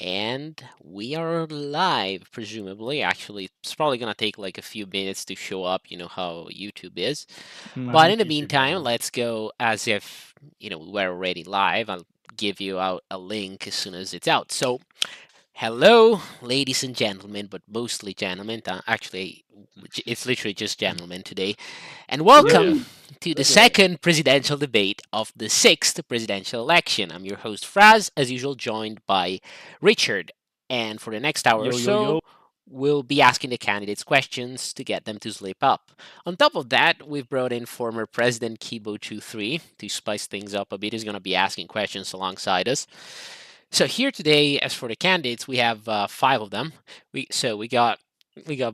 And we are live, presumably. Actually, it's probably gonna take like a few minutes to show up. You know how YouTube is. But in the meantime, let's go as if we were already live. I'll give you out a link as soon as it's out. So, hello, ladies and gentlemen, but mostly gentlemen. Actually, it's literally just gentlemen today. And welcome to the second presidential debate of the sixth presidential election. I'm your host, Fraz, as usual, joined by Richard. And for the next hour or Yo, yo, so, yo. we'll be asking the candidates questions to get them to sleep up. On top of that, we've brought in former President Kibo23 to spice things up a bit. He's going to be asking questions alongside us. So here today, as for the candidates, we have five of them. We got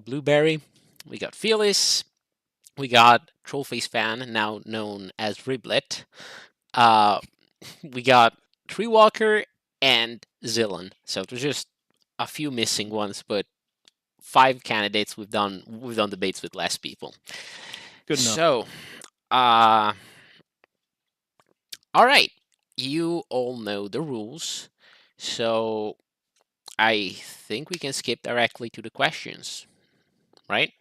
Blueberry, we got Phyllis, we got Trollface Fan, now known as Riblet. Uh, we got Treewalker and Zillan. So there's just a few missing ones, but five candidates. We've done debates with less people. Good enough. So, all right, you all know the rules. So I think we can skip directly to the questions, right?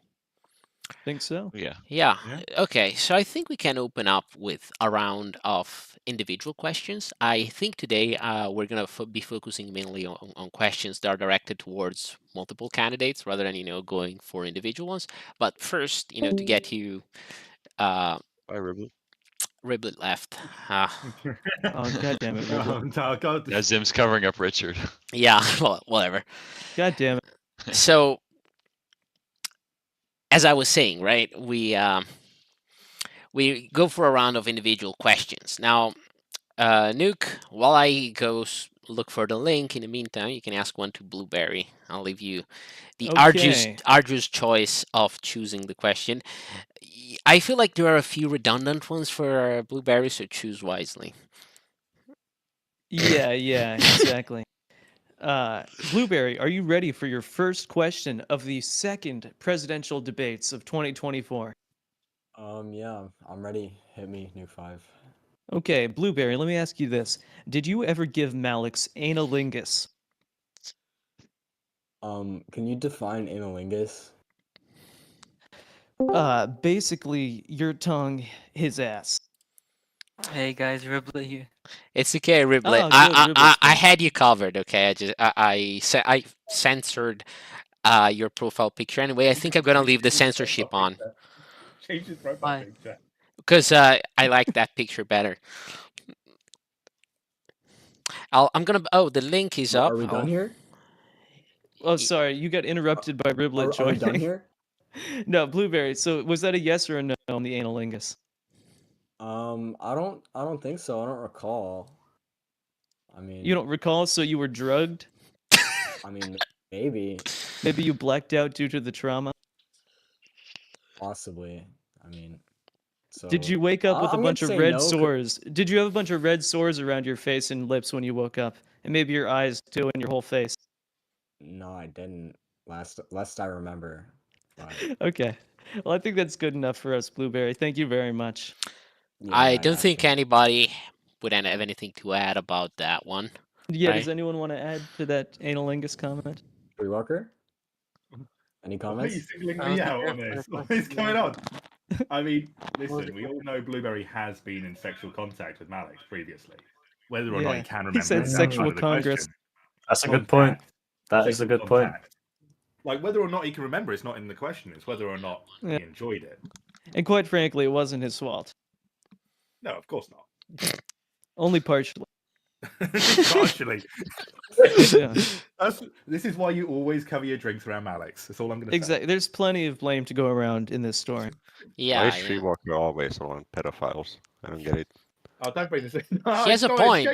Think so? Yeah. Okay. So I think we can open up with a round of individual questions. I think today we're going to be focusing mainly on questions that are directed towards multiple candidates rather than, going for individual ones. But first, to get you, Bye, Riblet. Riblet left. Oh, God damn it, Riblet. Now Zim's covering up Richard. Yeah, well, whatever. God damn it. So, as I was saying, right, we go for a round of individual questions. Now, Nuke, while I go look for the link, in the meantime, you can ask one to Blueberry. I'll leave you the arduous choice of choosing the question. I feel like there are a few redundant ones for Blueberry, so choose wisely. Yeah, exactly. Blueberry, are you ready for your first question of the second presidential debates of 2024? Yeah, I'm ready. Hit me, Nuke 5. Okay, Blueberry, let me ask you this. Did you ever give Malix analingus? Can you define analingus? Basically, your tongue, his ass. Hey guys, Riblet here. It's okay, Riblet. Oh, good, I had you covered. Okay, I censored your profile picture anyway. I think I'm gonna leave the censorship on Change his profile picture. because I like that picture better. I'm gonna. Oh, the link is up. Are we done here? Oh, sorry, you got interrupted by Riblet joining. Are we done here? No, Blueberry. So was that a yes or a no on the analingus? I don't think so. I don't recall. I mean, you don't recall, so you were drugged? I mean, maybe. Maybe you blacked out due to the trauma? Possibly. I mean, so. Did you wake up with a bunch of red sores? Did you have a bunch of red sores around your face and lips when you woke up? And maybe your eyes too and your whole face? No, I didn't. Last I remember. But... Okay. Well, I think that's good enough for us, Blueberry. Thank you very much. Yeah, I don't think anybody would have anything to add about that one. Yeah, does anyone want to add to that analingus comment? Treewalker? Any comments? Why are you singling me out on this? What is going on? I mean, listen, we all know Blueberry has been in sexual contact with Malix previously. Whether or not he can remember. He said sexual congress. That's a good point. That is a good point. Like, whether or not he can remember, it's not in the question. It's whether or not he enjoyed it. And quite frankly, it wasn't his fault. No, of course not. Only partially. Partially. This is why you always cover your drinks around Malix. That's all I'm going to say. Exactly. There's plenty of blame to go around in this story. Yeah. Why is Treewalker always on pedophiles? I don't get it. Oh, don't bring this in. He has a point.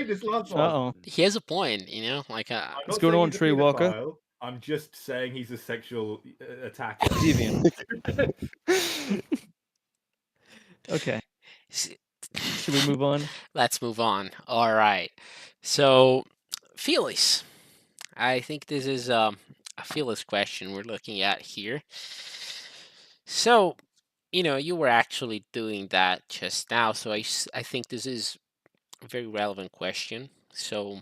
He has a point, Like, what's going on, Treewalker? I'm just saying he's a sexual attacker. Deviant. Okay. Should we move on? Let's move on. All right. So, Felix, I think this is a Felix question we're looking at here. So, you were actually doing that just now. So I think this is a very relevant question. So,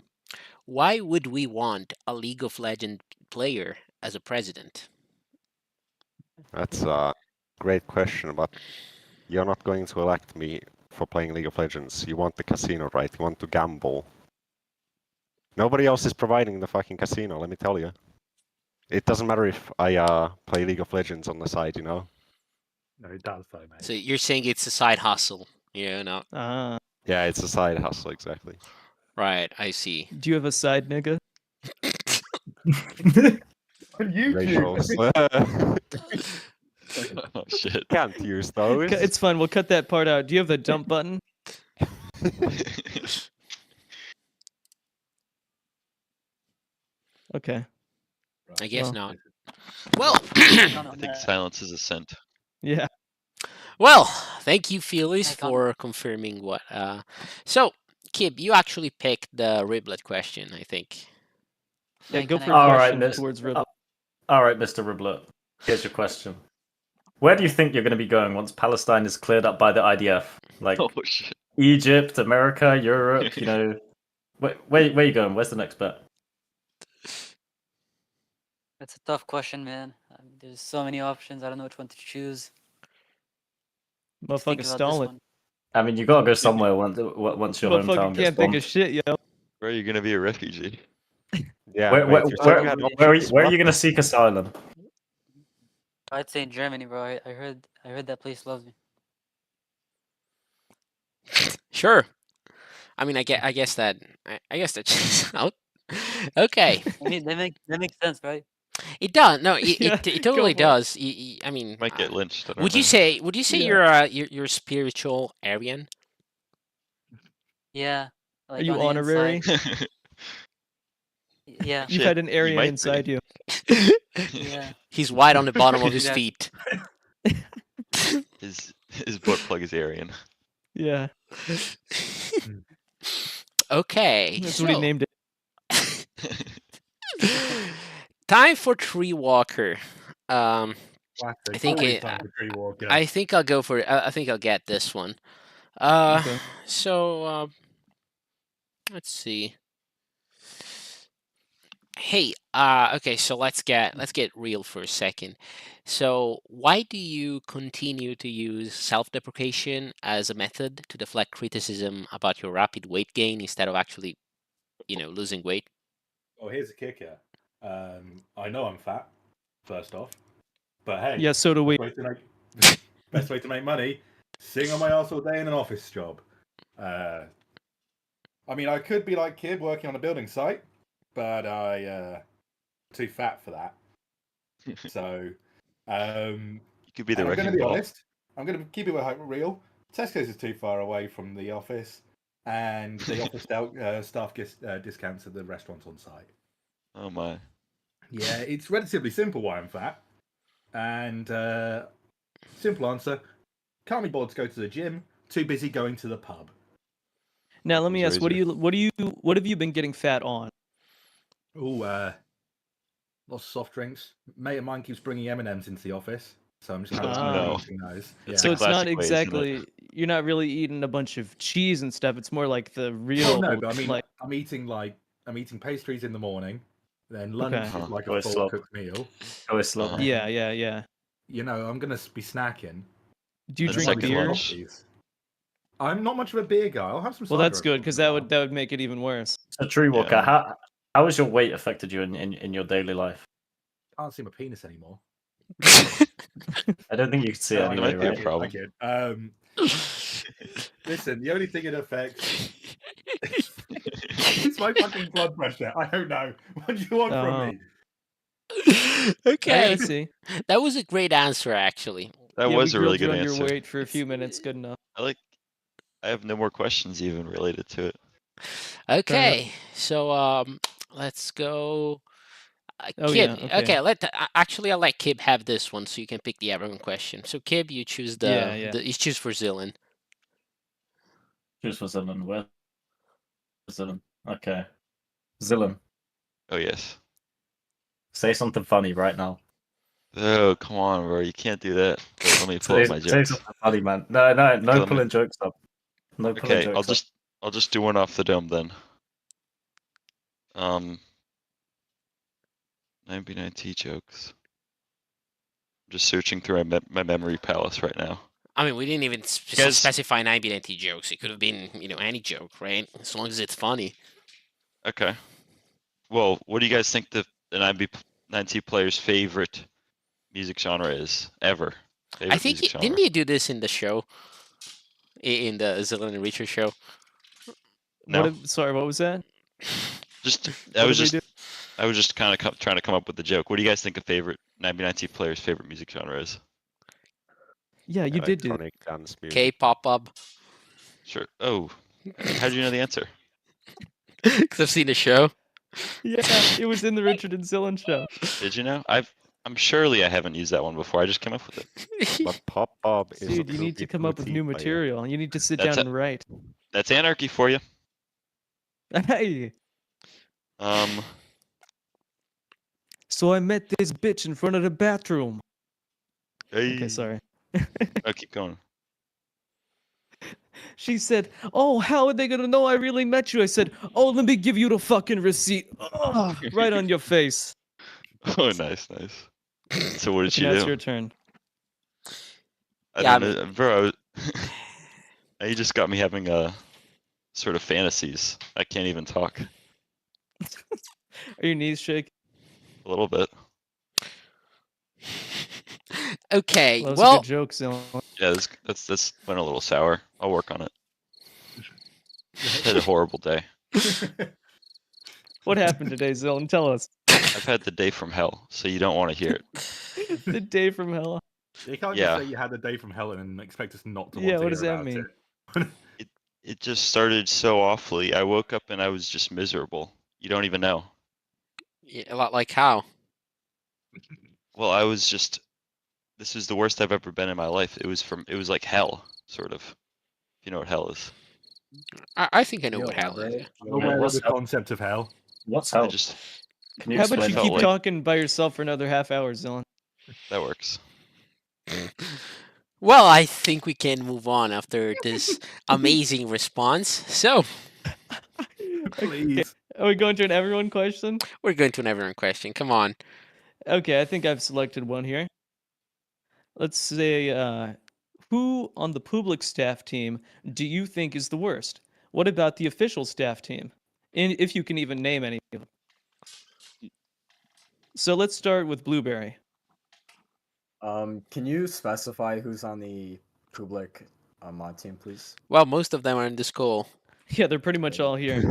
Why would we want a League of Legends player as a president? That's a great question, but you're not going to elect me for playing League of Legends. You want the casino, right? You want to gamble. Nobody else is providing the fucking casino, let me tell you. It doesn't matter if I play League of Legends on the side, you know? No, it does though, mate. So you're saying it's a side hustle, you know? Ah, Yeah, it's a side hustle, exactly. Right, I see. do you have a side nigga? On YouTube. Rachel's. Oh shit. Can't use those. It's fun. We'll cut that part out. Do you have the dump button? Okay. I guess Well. not. Well, I think silence is assent. Yeah. well, thank you, Felix, I can't- for confirming what. So, Kib, you actually picked the Riblet question, I think. Yeah, Like, go can for I- a All right, question miss. towards Ribble. All right, Mr. Riblet. Here's your question. Where do you think you're going to be going once Palestine is cleared up by the IDF? Like Oh shit. Egypt, America, Europe, you know. Where are you going? Where's the next bet? That's a tough question, man. There's so many options. I don't know which one to choose. Think Motherfucker about this Stalin. one. I mean, you got to go somewhere once your hometown Motherfucker gets can't think bombed. of shit, yo. Where are you gonna be a refugee? Yeah, Where, wait, where, you said where, you had where are you options? going to seek asylum? I'd say Germany, bro. I heard that place loves me. Sure. I mean, I guess that checks out. Okay, I mean, that makes sense, right? it does. No, it, Yeah, it go totally for it. does. I mean, Might get lynched. I don't would you know. say Yeah. you're spiritual Aryan? Yeah. Are Like you on the honorary? inside. Yeah. You've Shit, had an you Aryan might be. inside you. Yeah. He's white on the bottom of his Yeah. feet. His butt plug is Aryan. Yeah. Okay, That's what he so- named it. Time for Tree Walker. I think Always it- time for Tree Walker. I think I'll go for. I think I'll get this one. Uh, Okay. so let's see. Hey, okay, so let's get real for a second. So, why do you continue to use self-deprecation as a method to deflect criticism about your rapid weight gain instead of actually, losing weight? Oh, here's a kicker. I know I'm fat, first off. But hey, Yeah, so do we. best way to make money, sitting on my ass all day in an office job. I mean, I could be like Kib working on a building site, but I too fat for that. So, You could be the and I'm going wrecking to be ball. honest. I'm going to keep it real. Tesco's is too far away from the office, and the office staff gets discounts at the restaurants on site. Oh my. Yeah, it's relatively simple why I'm fat. And simple answer, can't be bothered to go to the gym, too busy going to the pub. Now let me Those ask, are what have you been getting fat on? Ooh, lots of soft drinks. Mate of mine keeps bringing M&Ms into the office, so I'm just kind of Oh. eating those. It's So a it's not classic way, isn't it? exactly you're not really eating a bunch of cheese and stuff. It's more like the real Oh, no, but I mean, like I'm eating pastries in the morning, then lunch Okay. is like Or a full slop. cooked meal. Oh, it's slow. Uh-huh. yeah. You know, I'm gonna be snacking. Do you That's drink like Probably a beer? lunch. coffees. I'm not much of a beer guy. I'll have some. Well, cider that's every good once because in a that while. would make it even worse. So, Tree Walker, Yeah. how has your weight affected you in your daily life? Can't see my penis anymore. I don't think you can see it No, I anyway, might be a right? kid, problem. I kid. Listen, the only thing it affects is my fucking blood pressure. I don't know. What do you want Oh. from me? Okay, I see. that was a great answer, actually. That Yeah, was we a really grilled you good on answer. your weight for a few minutes. Good enough. I have no more questions even related to it. Okay, so let's go. Oh, Kib, yeah, okay. actually, I'll let Kib have this one, so you can pick the everyone question. So, Kib, you choose you choose for Zillan. Choose for Zillan. Where? Zillan. Okay. Zillan, Oh yes. say something funny right now. Oh come on, bro! You can't do that. Wait, let me pull up my Say jokes. something funny, man. No, Let me- pulling jokes up. No pulling Okay, jokes up. I'll just do one off the dome then. Um, 9B9T jokes. I'm just searching through my memory palace right now. I mean, we didn't even guys- specify 9B9T jokes. It could have been, any joke, right? As long as it's funny. Okay. Well, what do you guys think the 9B9T player's favorite music genre is ever? I Favorite think music genre. didn't you do this in the show, in the Zillion and Richard show? No, Sorry, what was that? just What did we do? I was just kind of trying to come up with the joke. What do you guys think a favorite 9B9T player's favorite music genre is? Yeah, you did do. Electronic dance music. K-pop pub. Sure. Oh, how did you know the answer? Because I've seen the show. Yeah, it was in the Richard and Zillion show. Did you know? I'm surely I haven't used that one before. I just came up with it. But Pop Bob is a Dude, you need to come up with new player. material. You need to sit That's down and write. That's anarchy for you. Hey, Um, so I met this bitch in front of the bathroom. hey. Okay, sorry. I'll keep going. She said, "Oh, how are they gonna know I really met you?" I said, "Oh, let me give you the fucking receipt." Ugh, right on your face. Oh, nice. So what did she Now it's do? your turn. I Yeah, don't know, bro. Now you just got me having sort of fantasies. I can't even talk Are your knees shaking? a little bit. Okay, Well, that was a well, good joke, Zillion. Yeah, that's went a little sour. I'll work on it. Had a horrible day. What happened today, Zillion? Tell us. I've had the day from hell, so you don't want to hear it. The day from hell. You can't Yeah. just say you had a day from hell and expect us not to want Yeah, to what hear does that about mean? it. It just started so awfully. I woke up and I was just miserable. You don't even know. a lot like how. Well, I was just. This is the worst I've ever been in my life. It was like hell, sort of. If you know what hell is. I think I know Can you what hell is. elaborate? I'm aware of what's the hell? concept of hell. What's I help? just Can you How about explain you felt keep like- talking by yourself for another half hour, Zillion? that works. Well, I think we can move on after this amazing response. So, Please. Are we going to an everyone question? we're going to an everyone question. Come on. Okay, I think I've selected one here. Let's say, who on the public staff team do you think is the worst? What about the official staff team? And if you can even name any of them. So let's start with Blueberry. Can you specify who's on the public mod team, please? Well, most of them are in the school. Yeah, they're pretty much all here.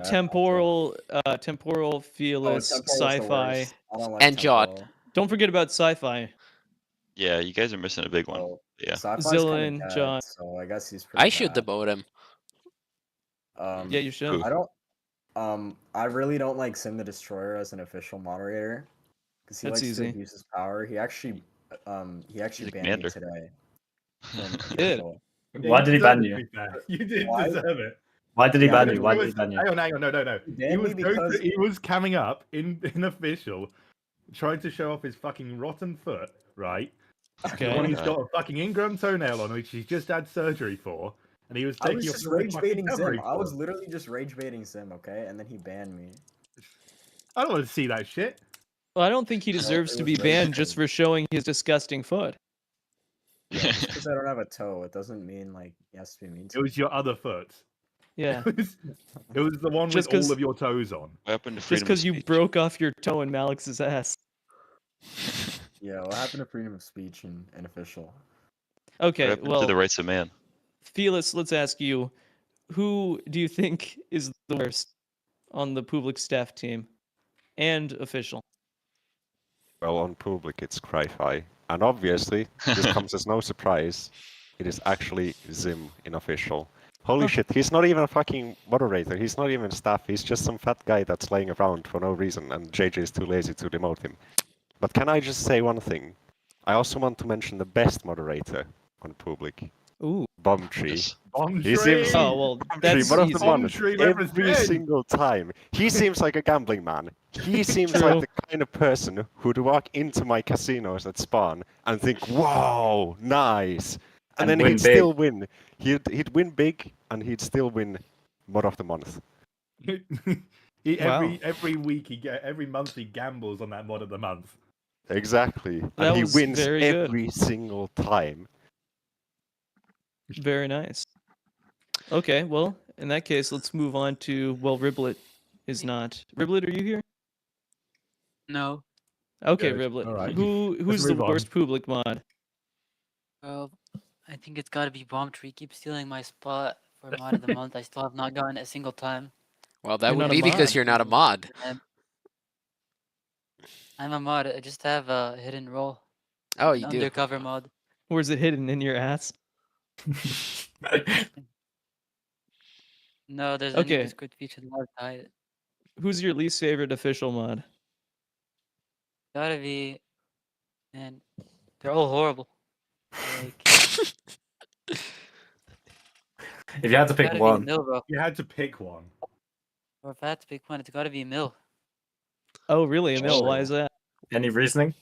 Temporal, Fearless, Temporal's the Sci-Fi. worst. I don't like And Jot. Temporal. Don't forget about Sci-Fi. Yeah, you guys are missing a big one. Oh, Yeah. Sci-Fi's Zillion, kinda dead, Jot. so I guess he's pretty I should bad. demote him. Yeah, you should. Who? I don't. I really don't like Sim the Destroyer as an official moderator because he That's likes easy. to abuse his power. He actually He's a banned me commander. today. Did. Why did he ban deserved it, you? to be fair. You did Why? deserve it. Why did he Yeah, ban he you? Why He did he was- ban you? Hang on, no. He He banned was me going because he was coming up in official, trying to show off his fucking rotten foot, right? The Okay. one he's Okay. got a fucking ingrown toenail on, which he's just had surgery for, and he was I taking was off just the rage fucking baiting Sim. covering I was for. literally just rage baiting Sim, okay? And then he banned me. I don't want to see that shit. Well, I don't think he deserves it to was be very banned just funny. for showing his disgusting foot. Yeah, just because I don't have a toe, it doesn't mean like he has to be mean to It was your other foot. Yeah. It was the one Just with 'cause- all of your toes on. What happened to Just freedom of because you speech? broke off your toe in Malix's ass. Yeah, what happened to freedom of speech and official? What Okay, happened well, to the rights of man? Felix, let's ask you, who do you think is the worst on the public staff team and official? Well, on public, it's Cryfi. And obviously, this comes as no surprise. It is actually Zim in official. Holy shit, he's not even a fucking moderator. He's not even staff. He's just some fat guy that's laying around for no reason, and JJ is too lazy to demote him. But can I just say one thing? I also want to mention the best moderator on public, Ooh. Bombtree. Yes. Bomb He tree! seems- Oh, well, Bombtree, that's one of easy. the ones. Bombtree Every represent! single time. He seems like a gambling man. He seems True. like the kind of person who'd walk into my casinos at spawn and think, "Whoa, nice," and And then win he'd big. still win. He'd win big, and he'd still win Mod of the Month. Wow. Every week every month he gambles on that mod of the month. Exactly. That And he was wins very good. every single time. Very nice. Okay, well, in that case, let's move on to, well, Riblet is not. Riblet, are you here? No. Okay, Good. Riblet. All right. Who's the move on. worst public mod? Well, I think it's got to be Bomb Tree. Keeps stealing my spot for mod of the month. I still have not gotten it a single time. Well, that You're would not a be because mod. you're not a mod. I'm a mod. I just have a hidden role. Oh, An you do. undercover mod. Or is it hidden in your ass? No, there's Okay. a Discord feature that I've hide it. Who's your least favorite official mod? Gotta be, man. They're all horrible. Like, If you had to pick gotta be one, Mill, bro. You had to pick one. Or if I had to pick one, it's gotta be Mill. Oh, really, Emil? Why is that? any reasoning?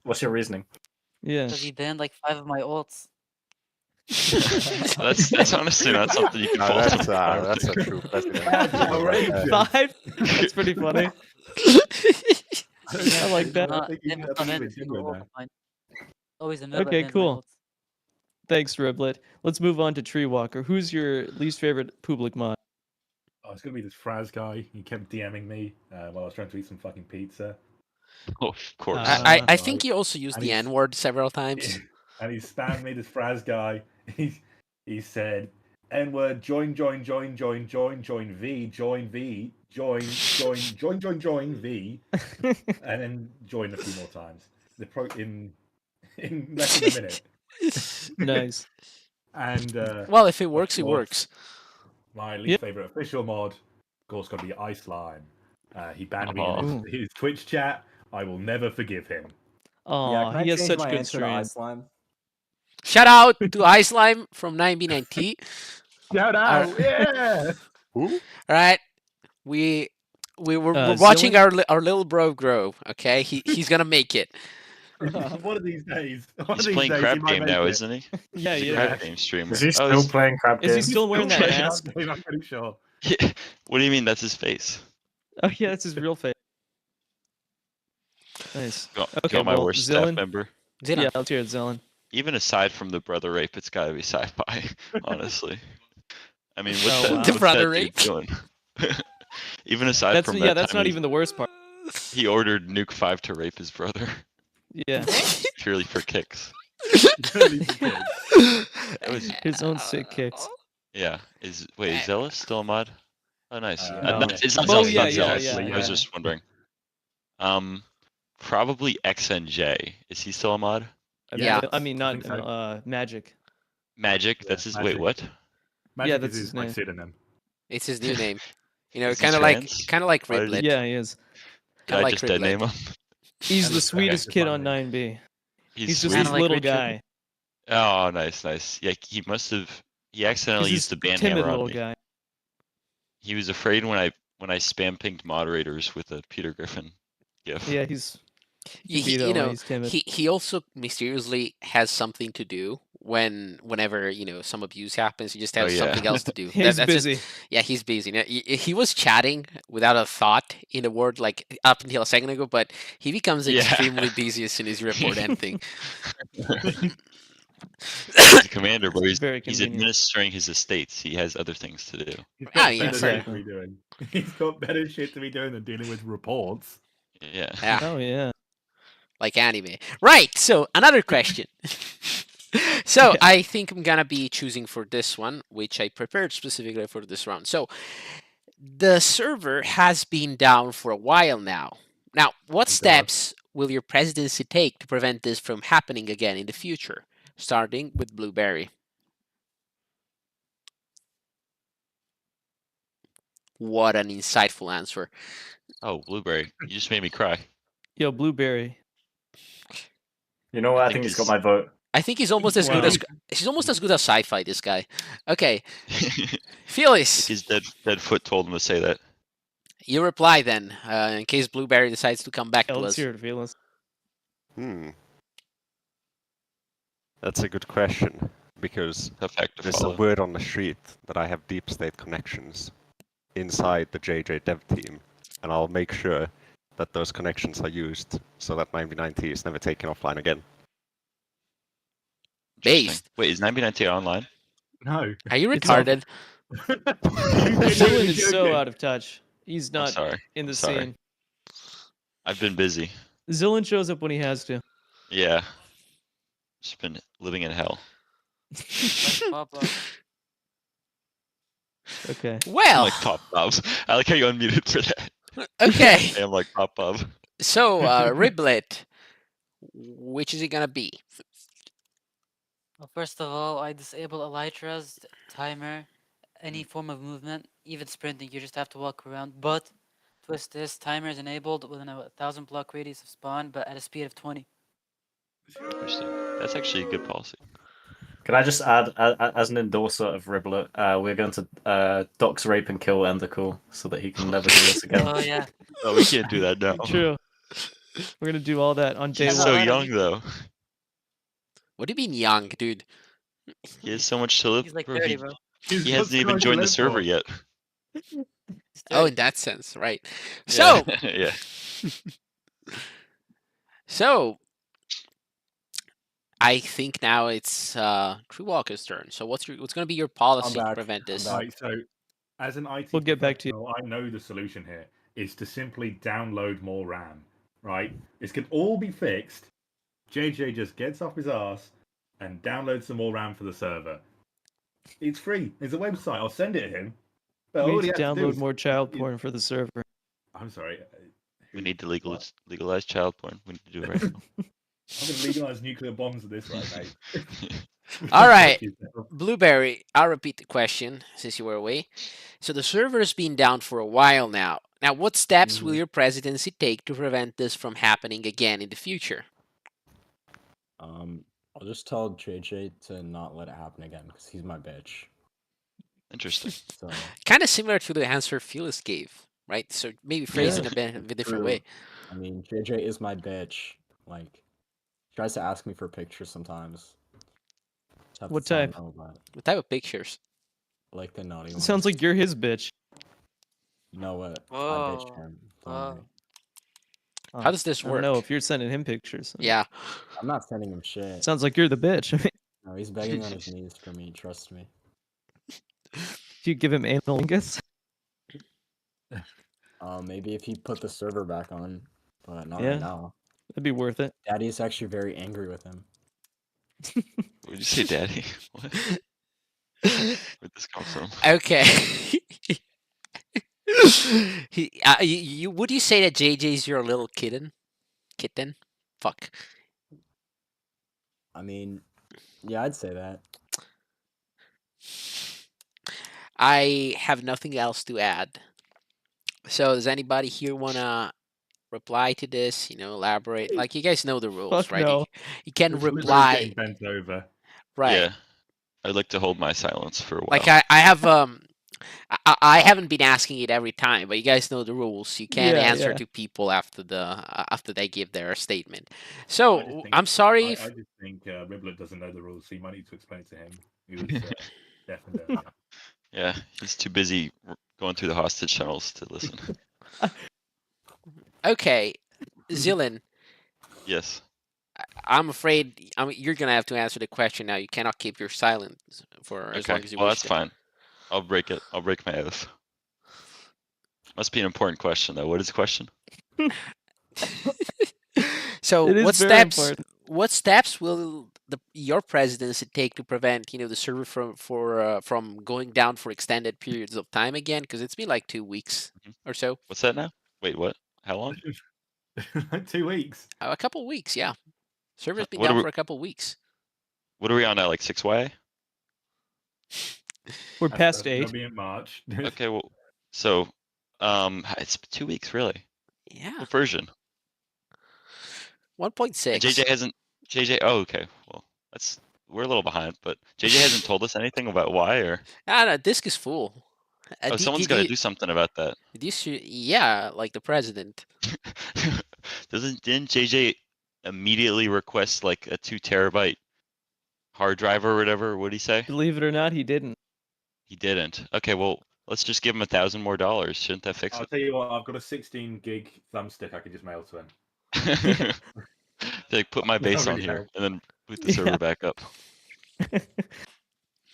What's your reasoning? Yeah. Because he banned like 5 of my ults. That's honestly not something you can No, fault that's him for. a true president. That's outrageous. 5? That's pretty funny. I like that. Not, think you never can banned a absolutely single do ult that. of mine. Always a Mill that Okay, bans cool. my ults. Thanks, Riblet. Let's move on to Tree Walker. Who's your least favorite public mod? Oh, it's gonna be this Fraz guy. He kept DMing me while I was trying to eat some fucking pizza. Oh, of course. Uh, I think you also used and the he's- N-word several times. And he spammed me, this Fraz guy. He said, N-word, join V, join V, and then join a few more times. In less than a minute. Nice. And Well, if it works, it course. works. my least Yep. favorite official mod, of course, got to be Ice Lime. He banned me Aw. in his Twitch chat. I will never forgive him. Aw, can I he has change such my good answer to stream. Ice Slime? Shout out to Ice Slime from 9B9T. Shout out! Yeah! Who? All right, we're Uh, watching Zillion? our little bro grow. Okay, he's gonna make it. One of these days. He's playing Crab Game now, isn't he? Yeah, He's a yeah. Crab Game streamer. Is he Oh, still he's- playing crab Is he games? still wearing that mask? I'm pretty sure. What do you mean? That's his face. Oh, yeah, that's his real face. Nice. Got, Okay, got my well, worst staff Zillion? member. Zena. Yeah, let's hear it, Zelen. Even aside from the brother rape, it's gotta be sci-fi. Honestly, I mean, Oh, what's that, wow. what's The brother that dude rape? doing? Even aside That's from yeah, that that's time not he- even the worst part. He ordered Nuke 5 to rape his brother Yeah, purely for kicks. That was his own sick kicks. yeah. Is Zealous still a mod? Oh, nice. No. It's not Oh, Zealous, yeah, not yeah, Zealous. yeah, I was yeah. just wondering. Probably XNJ. Is he still a mod? Yeah. I mean, I not think so. Magic. Magic. Yeah, That's his. Wait, Magic. what? Magic that's is his my name. pseudonym. It's his new name. You know, Is he kind of trans? like Why did he- Riblet. Yeah, he is. Did Kinda I like just dead name Riblet. him? He's That the looks sweetest okay, kid fine. on 9B. He's just sweet. this Kinda like little Richard. guy. Oh, nice. Yeah, he must have. He accidentally He's used the this ban timid hammer little on me. guy. He was afraid when I spam pinged moderators with a Peter Griffin gif. Yeah, he's He- beat you him, know, he's timid. he also mysteriously has something to do whenever some abuse happens. He just Oh, has yeah. something else to do. He's that's just- busy. yeah, he's busy. Now, he was chatting without a thought in a word like up until a second ago, but he becomes Yeah. extremely busy as soon as you report anything. He's a commander, but Very he's convenient. administering his estates. He has other things to do. He's Ah, got yeah, better sorry. shit to be doing. He's got better shit to be doing than dealing with reports. Yeah. Yeah, Oh yeah. like anime. Right. So another question. So Yeah. I think I'm gonna be choosing for this one, which I prepared specifically for this round. So the server has been down for a while now. Now, what Thank God. steps will your presidency take to prevent this from happening again in the future? Starting with Blueberry. What an insightful answer. Oh, Blueberry, you just made me cry. Yo, Blueberry. You know what? I think think he's got he's- my vote. I think he's almost as good Wow. as he's almost as good as sci-fi. This guy. Okay, Felix, His dead foot told him to say that. you reply then, in case Blueberry decides to come back Yeah, to let's us. hear it, Felix. That's a good question because Tough act to there's a follow. word on the street that I have deep state connections. inside the JJ dev team, and I'll make sure that those connections are used so that 99T is never taken offline again. Interesting. Based. Wait, is 99T online? No. Are you It's not- retarded? Zillin is so out of touch. He's I'm not sorry. in the I'm sorry. scene. I've been busy. Zillin shows up when he has to. Yeah. Just been living in hell. Like Papa. Okay. I'm Well, like Pop Bob. I like how you unmuted for that. okay. I'm like Pop Bob. So, Riblet, which is it gonna be? Well, first of all, I disable Elytra's timer, any form of movement, even sprinting. You just have to walk around. But twist this: timer is enabled within a 1,000 block radius of spawn, but at a speed of 20. Interesting. That's actually a good policy. Can I just add, as an endorser of Riblet, we're going to dox, rape, and kill Endercool so that he can never do this again. Oh yeah. Oh, we can't do that now. True. We're gonna do all that on day He's Yeah, one. so no, I don't young, though. What do you mean young, dude? He has so much to live He's like for. 30, bro. He hasn't even joined the server yet. He's Oh, 30. in that sense, right. So, Yeah. so I think now it's True Walker's turn. So what's gonna be your policy to back. prevent I'm this? back. Right, so as an IT We'll get back to you. professional, I know the solution here is to simply download more RAM, right? This can all be fixed. JJ just gets off his ass and downloads some more RAM for the server. It's free. There's a website. I'll send it to him. But We all need he to has to do download is- more child porn for the server. I'm sorry. We need to legalize child porn. We need to do it right now. I'm going to legalize nuclear bombs at this rate, mate. All right. Fuck yourself. Blueberry, I'll repeat the question since you were away. So the server's been down for a while now. Now, what steps will your presidency take to prevent this from happening again in the future? I'll just tell JJ to not let it happen again because he's my bitch. Interesting. So Kind of similar to the answer Phyllis gave, right? So maybe phrased in a bit of a different true. way. I mean, JJ is my bitch. Like, he tries to ask me for pictures sometimes. Just have to What tell him type? no about it. What type of pictures? Like the naughty It ones. sounds like you're his bitch. No, I Whoa. bitch him. Don't Whoa. worry. How does this I don't work? know if you're sending him pictures. Yeah. I'm not sending him shit. Sounds like you're the bitch. No, he's begging on his knees for me. Trust me. If you give him analingus. Maybe if he put the server back on, but not Yeah. right now. That'd be worth it. Daddy's actually very angry with him. What did you say, Daddy? What? Where'd this come from? Okay. Would you say that JJ's your little kitten? Kitten? Fuck. I mean, yeah, I'd say that. I have nothing else to add. So does anybody here wanna reply to this? Elaborate. Like you guys know the rules, Fuck right? no. You can This literally reply, getting bent over. right? Yeah. I'd like to hold my silence for a while. Like I have I haven't been asking it every time, but you guys know the rules. You can't Yeah, answer yeah. to people after they give their statement. I just So think- I'm sorry. I just think Riblet doesn't know the rules, so you might need to explain it to him. He was definitely. Yeah, he's too busy going through the hostage tunnels to listen. Okay, Zillin, Yes. I'm afraid you're gonna have to answer the question now. You cannot keep your silence for as Okay. long as you Well, wish that's to. fine. I'll break it. I'll break my oath. Must be an important question, though. What is the question? So It is what very steps? important. What steps will your presidency take to prevent the server from going down for extended periods of time again? Because it's been like 2 weeks or so. What's that now? Wait, what? How long? 2 weeks. A couple weeks, yeah. Server's been What down are we- for a couple weeks. What are we on now? Like 6YA? We're That's past gonna 8. be in March. Okay, well, so, it's 2 weeks, really. Yeah, What version? 1.6. JJ, oh, okay. Well, we're a little behind, but JJ hasn't told us anything about why, or No, disk is full. oh, someone's got to do something about that. Yeah, like the president. Didn't JJ immediately request like a 2 terabyte hard drive or whatever? What'd he say? Believe it or not, he didn't. He didn't. Okay, well, Let's just give him $1,000 more. Shouldn't that fix I'll it? tell you what, I've got a 16 gig thumbstick I can just mail to him. Like, put my That'll base on really here help. and then boot the server Yeah. back up.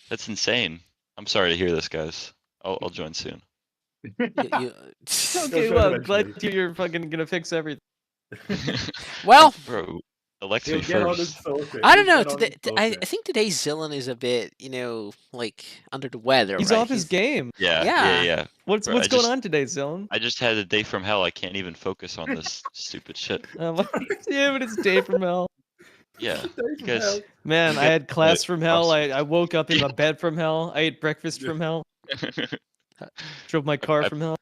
That's insane. I'm sorry to hear this, guys. I'll join soon. You- Okay, join well, eventually. glad you're fucking gonna fix everything. well, Bro, elect me He'll get on and first. sort it. I don't He'll know. get on Today, and sort I it. think today's Zillan is a bit, like under the weather. He's right? off his game. Yeah, Yeah. yeah. What's Bro, what's I going just- on today, Zillan? I just had a day from hell. I can't even focus on this stupid shit. Yeah, but it's day from hell. Yeah, Day you from guys. hell. Man, You I get had class the from hell. awesome- I woke up in a bed from hell. I ate breakfast from hell. Drove my car from hell.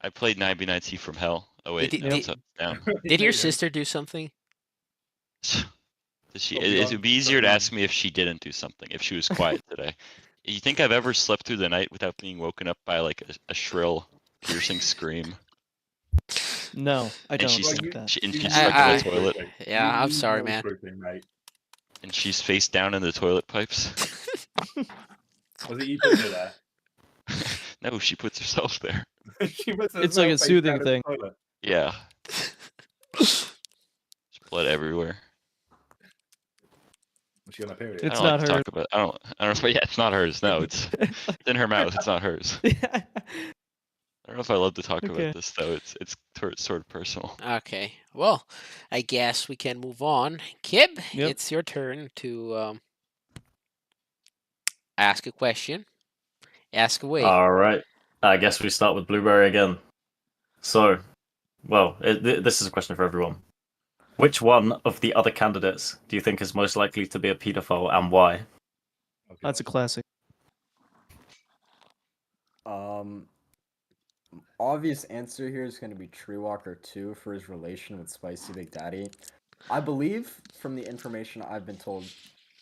I played 99T from hell. Oh wait, Did- no, did- it's down. Did your Amazing. sister do something? Does she? Got It beyond- would be got easier to beyond. ask me if she didn't do something. If she was quiet today. You think I've ever slept through the night without being woken up by like a shrill, piercing scream? No, I And don't she's think that. and You she's need stuck I- in the toilet, Yeah, I'm need sorry, more man. proofing, mate. and she's face down in the toilet pipes. Was it you put her there? No, she puts herself there. She puts It's like a herself face soothing down in the thing. toilet. Yeah. There's blood everywhere. Was she on a period? It's I don't not like to hers. talk about. I don't know. But yeah, it's not hers. No, it's in her mouth. It's not hers. I don't know if I love to talk Okay. about this though. It's sort of personal. Okay. Well, I guess we can move on. Kib, Yep. it's your turn to ask a question. Ask away. All right. I guess we start with Blueberry again. So, well, this is a question for everyone. Which one of the other candidates do you think is most likely to be a pedophile and why? Okay. That's a classic. Obvious answer here is going to be Treewalker 2 for his relation with Spicy Big Daddy. I believe, from the information I've been told,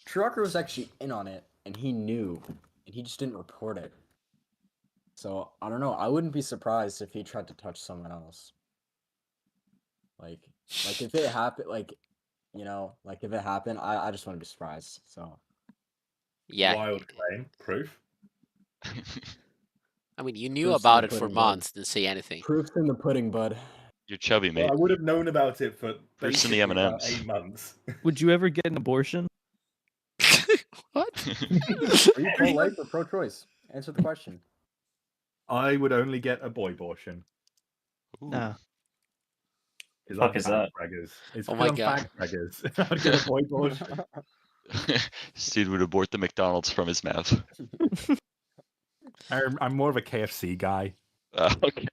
Treewalker was actually in on it, and he knew, and he just didn't report it. So, I don't know, I wouldn't be surprised if he tried to touch someone else. Like if it happened, if it happened, I just wouldn't be surprised, so. Yeah. Wild claim. Proof? I mean, you knew Proof's in about the it for pudding, bud. months, didn't say anything. Proof's in the pudding, bud. You're chubby, mate. Well, I would have known about it for Proof's in the basically about M&Ms. 8 months. Would you ever get an abortion? What? Are you pro-life or pro-choice? Answer the question. I would only get a boy abortion. Ooh. Nah. Because Fuck I'm is that? fag-braggers. It's Oh 'cause my I'm God. fag-braggers. I'd get a boy abortion. This dude would abort the McDonald's from his mouth. I'm more of a KFC guy. Okay.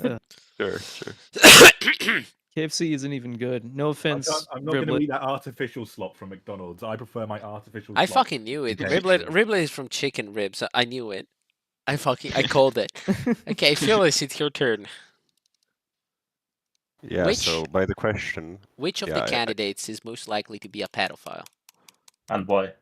Yeah. Sure, sure. KFC isn't even good. No offense, I'm not going to Riblet. eat that artificial slop from McDonald's. I prefer my artificial I slop. fucking knew it. Okay. Riblet is from chicken ribs. I knew it. I called it. Okay, Phyllis, it's your turn. Yeah, Which- so by the question, Which of Yeah, the I- candidates is most likely to be a pedophile, And why?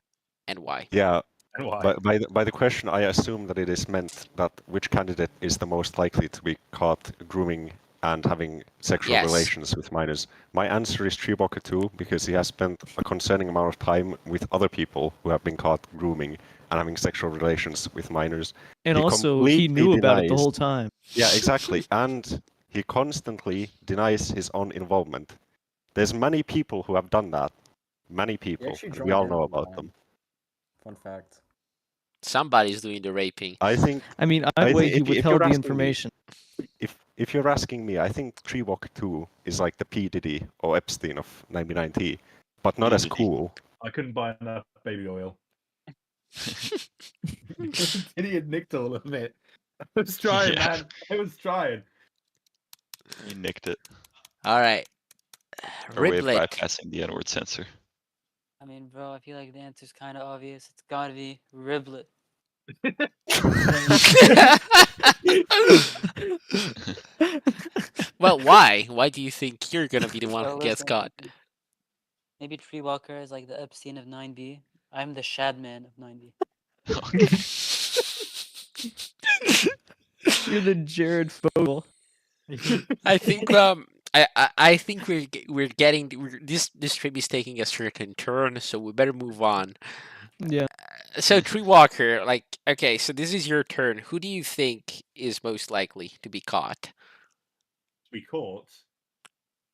and why? yeah, And why? by the question, I assume that it is meant that which candidate is the most likely to be caught grooming and having sexual Yes. relations with minors. My answer is Treewalker 2, because he has spent a concerning amount of time with other people who have been caught grooming and having sexual relations with minors. And He also, he completely knew about it the denies- whole time. Yeah, exactly. And he constantly denies his own involvement. There's many people who have done that. Many people. actually And joined we all in know on the about line. them. Fun fact. Somebody's doing the raping. I think I mean, I I think way he if you're withheld the asking me- information. if you're asking me, I think Treewalker 2 is like the P. Diddy or Epstein of 99T, but not P. as Diddy. cool. I couldn't buy enough baby oil. Diddy and nicked all of it. I was trying, Yeah. man. I was trying. You nicked it. All right. Our way of Riblet. bypassing the N-word censor. I mean, bro, I feel like the answer's kind of obvious. It's gotta be Riblet. Well, why? Why do you think you're gonna be the one So who gets listen, caught? Maybe Treewalker is like the Epstein of 9B. I'm the Shadman of 9B. You're the Jared Fogle. I think I think we're getting this trip is taking a certain turn, so we better move on. Yeah. So Tree Walker, like, okay, so this is your turn. Who do you think is most likely to be caught, To be caught.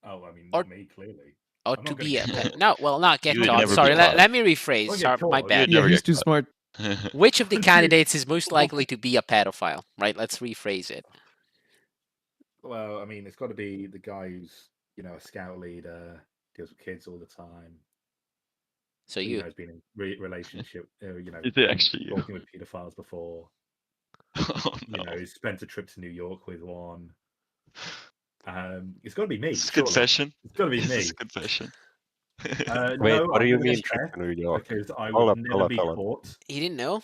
Oh, I mean, Or- not me, clearly. or I'm to not gonna be get a pet? caught. No, well, not get You would caught. never be Sorry, caught. let me rephrase. Don't get Sorry, my caught. bad. You'd never he's get too caught. smart. Which of the candidates is most likely to be a pedophile? Right, let's rephrase it. Well, I mean, it's got to be the guy who's, a scout leader, deals with kids all the time. So You you, know, has been in relationship, Is it been actually you? talking with pedophiles before. Oh You no. know, he's spent a trip to New York with one. It's got to be me. This is surely. confession. It's got to be Is me. this a confession? Wait, No, what do I'm you gonna mean guess trip to New York? because I Hold would up, never hold up, be hold up. caught. you didn't know?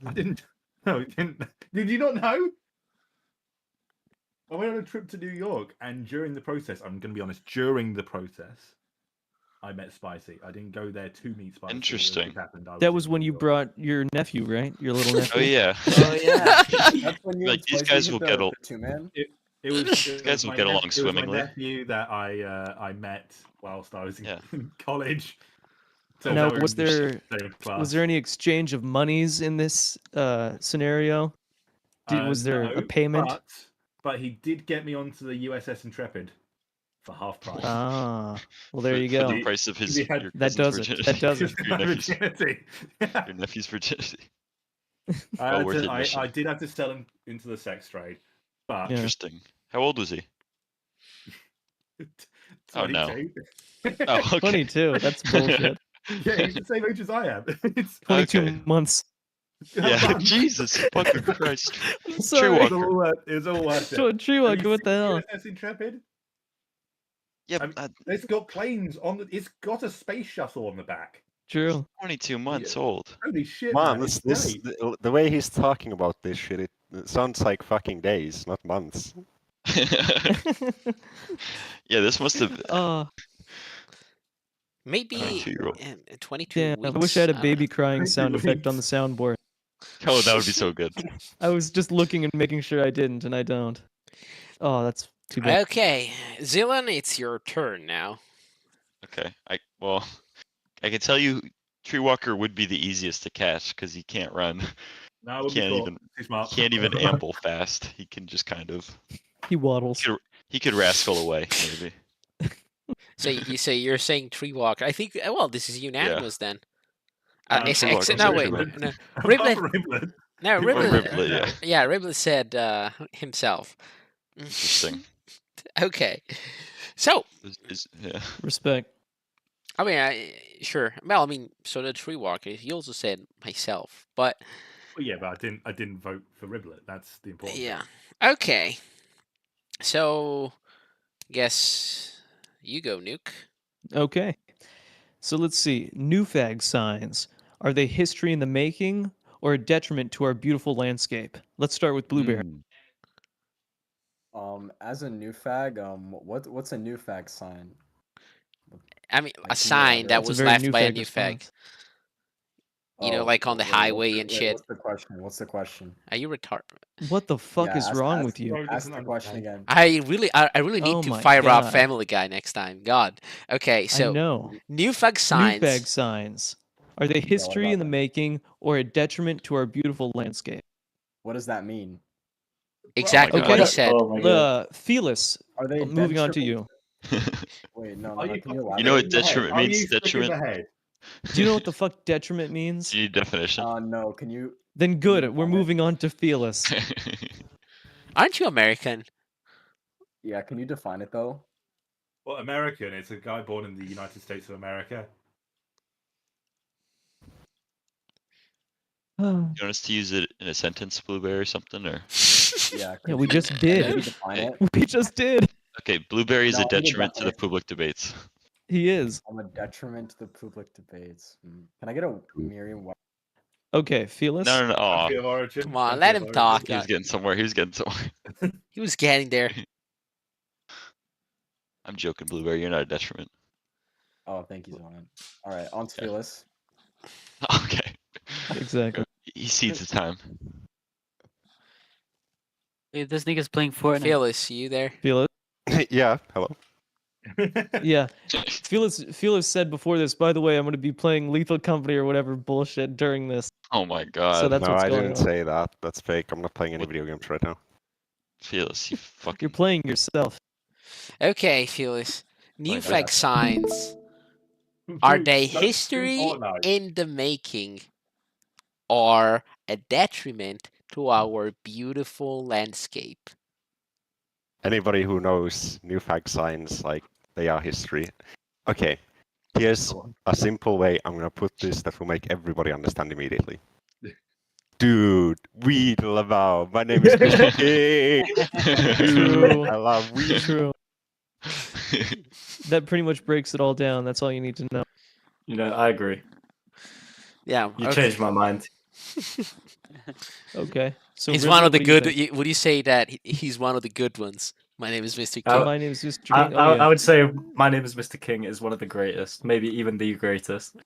I didn't. No, I didn't. Did you not know? I went on a trip to New York, and during the process, I'm going to be honest, during the process, I met Spicy. I didn't go there to meet Spicy. Interesting. It happened. I That was in when New you York. brought your nephew, right? Your little nephew. Oh yeah. Oh yeah, that's when you Like, and these Spicy guys hit will the, get the al- two-man. It was These guys will get along It was swimmingly. my nephew that I met whilst I was in Yeah. college. Oh, Now, we were was in the there same class. was there any exchange of monies in this scenario? Was there a No, payment? But he did get me onto the USS Intrepid for half price. Ah, well, there for, you for go. the price of his We had- your That cousin's does it. virginity. That does it. Your My nephew's, virginity. your nephew's virginity. I, Well had worth to- admission. I did have to sell him into the sex trade, but Yeah. Interesting. How old was he? Oh, no. 22. Oh, okay. 22. That's bullshit. Yeah, he's the same age as I am. It's 22 Okay. months. Yeah, Jesus fucking Christ. I'm It sorry. was Walker. all worth it. Tree Have Walker, you what the seen hell? USS Intrepid? Yeah, I'm- but, It's got planes on the. It's got a space shuttle on the back. True. 22 months old. Holy shit, Man, man! this, It's this great. the way he's talking about this shit, it sounds like fucking days, not months. Yeah, this must have. Maybe 22-year-old. 22 Damn, weeks. I wish I had a don't baby know. crying 22 sound effect on the weeks. soundboard. Oh, that would be so good. I was just looking and making sure I didn't, and I don't. Oh, that's too bad. Okay, Zillan, it's your turn now. Okay. Well, I can tell you, Tree Walker would be the easiest to catch because he can't run. No, I He would be can't caught. even. Too smart. Can't even amble fast. He can just kind of. He waddles. He could rascal away, maybe. So you say you're saying Tree Walker. I think well, this is unanimous then. Tree Walker, No, wait, Riblet. no, Apart Riblet. from Riblet. No, He won't Riblet. Riblet, yeah. Yeah, Riblet said himself. Interesting. Okay, so Yeah. Respect. I mean, sure. Well, I mean, so did Tree Walker. He also said myself, but Well, yeah, but I didn't vote for Riblet. That's the important. thing. yeah. Okay, so guess you go, Nuke. Okay. So let's see. New fag signs. Are they history in the making or a detriment to our beautiful landscape? Let's start with Blueberry. As a new fag, what's a new fag sign? I mean, Like, a can you sign that elaborate? That's a was very left new by a fag new response. fag. You know, like on the wait, highway and shit. What's the question? What's the question? Are you retarded? What the fuck Yeah, is ask- wrong ask- with you? Bro Ask doesn't the question understand. again. I really need Oh to my fire up God. Family Guy next time. God. Okay, I so know. new fag signs. New fag signs. Are they history about in the that? making or a detriment to our beautiful landscape? What does that mean? Exactly God. what he Okay. said. Felis, Are they moving on to detriment- you. Wait, no, Are no, you can you You know what elaborate? detriment Are means? you sick in the Detriment. head? Do you know what the fuck detriment means? Do you need a definition? No, can you? Then good. you We're define it? moving on to Felis. Aren't you American? Yeah, can you define it though? Well, American. It's a guy born in the United States of America. You want us to use it in a sentence, Blueberry, or something? Or Yeah. Yeah, we could you- just Can you did. define it? We just did. okay, Blueberry is No, a I need a detriment to the definition. public debates. He is. I'm a detriment to the public debates. Can I get a Merriam? Okay, Felis. No. Aw, Country of origin. Come on, country let of him origin. talk. he was getting somewhere. He was getting somewhere. He was getting there. I'm joking, Blueberry. You're not a detriment. Oh, thank you, Zoran. All right, on to Felis. Okay. Exactly. He sees the time. Wait, this nigga's playing Fortnite. Phyllis, you there? Felis. Yeah, hello. Yeah. Felix said before this, by the way, I'm going to be playing Lethal Company or whatever bullshit during this. Oh my So god. that's no, what's I going didn't on. say that. That's fake. I'm not playing any What? video games right now. Felix, you You're fucking. playing yourself. Okay, Felix. New Like flag that. signs, are Dude, they don't do history Fortnite. in the making or a detriment to our beautiful landscape? Anybody who knows new flag signs, like, they are history. Okay, here's a simple way I'm gonna put this that will make everybody understand immediately. Dude, weed Lavau. My name is Mr. King. True. Dude, I love weed. True. That pretty much breaks it all down. That's all you need to know. You know, I agree. Yeah, You okay. changed my mind. Okay. So He's Ridley, one of the what do you good. think? Would you say that he's one of the good ones? My name is Mr. Uh, King. My name is Mr. I, King. Oh, yeah. I would say My Name is Mr. King is one of the greatest, maybe even the greatest.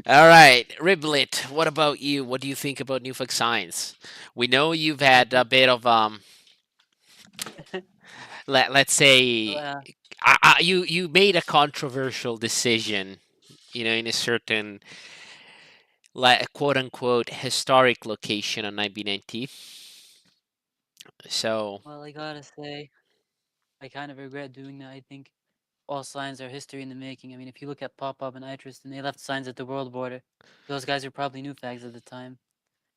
All right, Riblet, what about you? What do you think about new flag signs? We know you've had a bit of let's say Well, you made a controversial decision, you know, in a certain like quote unquote historic location on IB90. So well, I gotta say, I kind of regret doing that. I think all signs are history in the making. I mean, if you look at Pop-Up and Itristan, they left signs at the world border. Those guys are probably new fags at the time.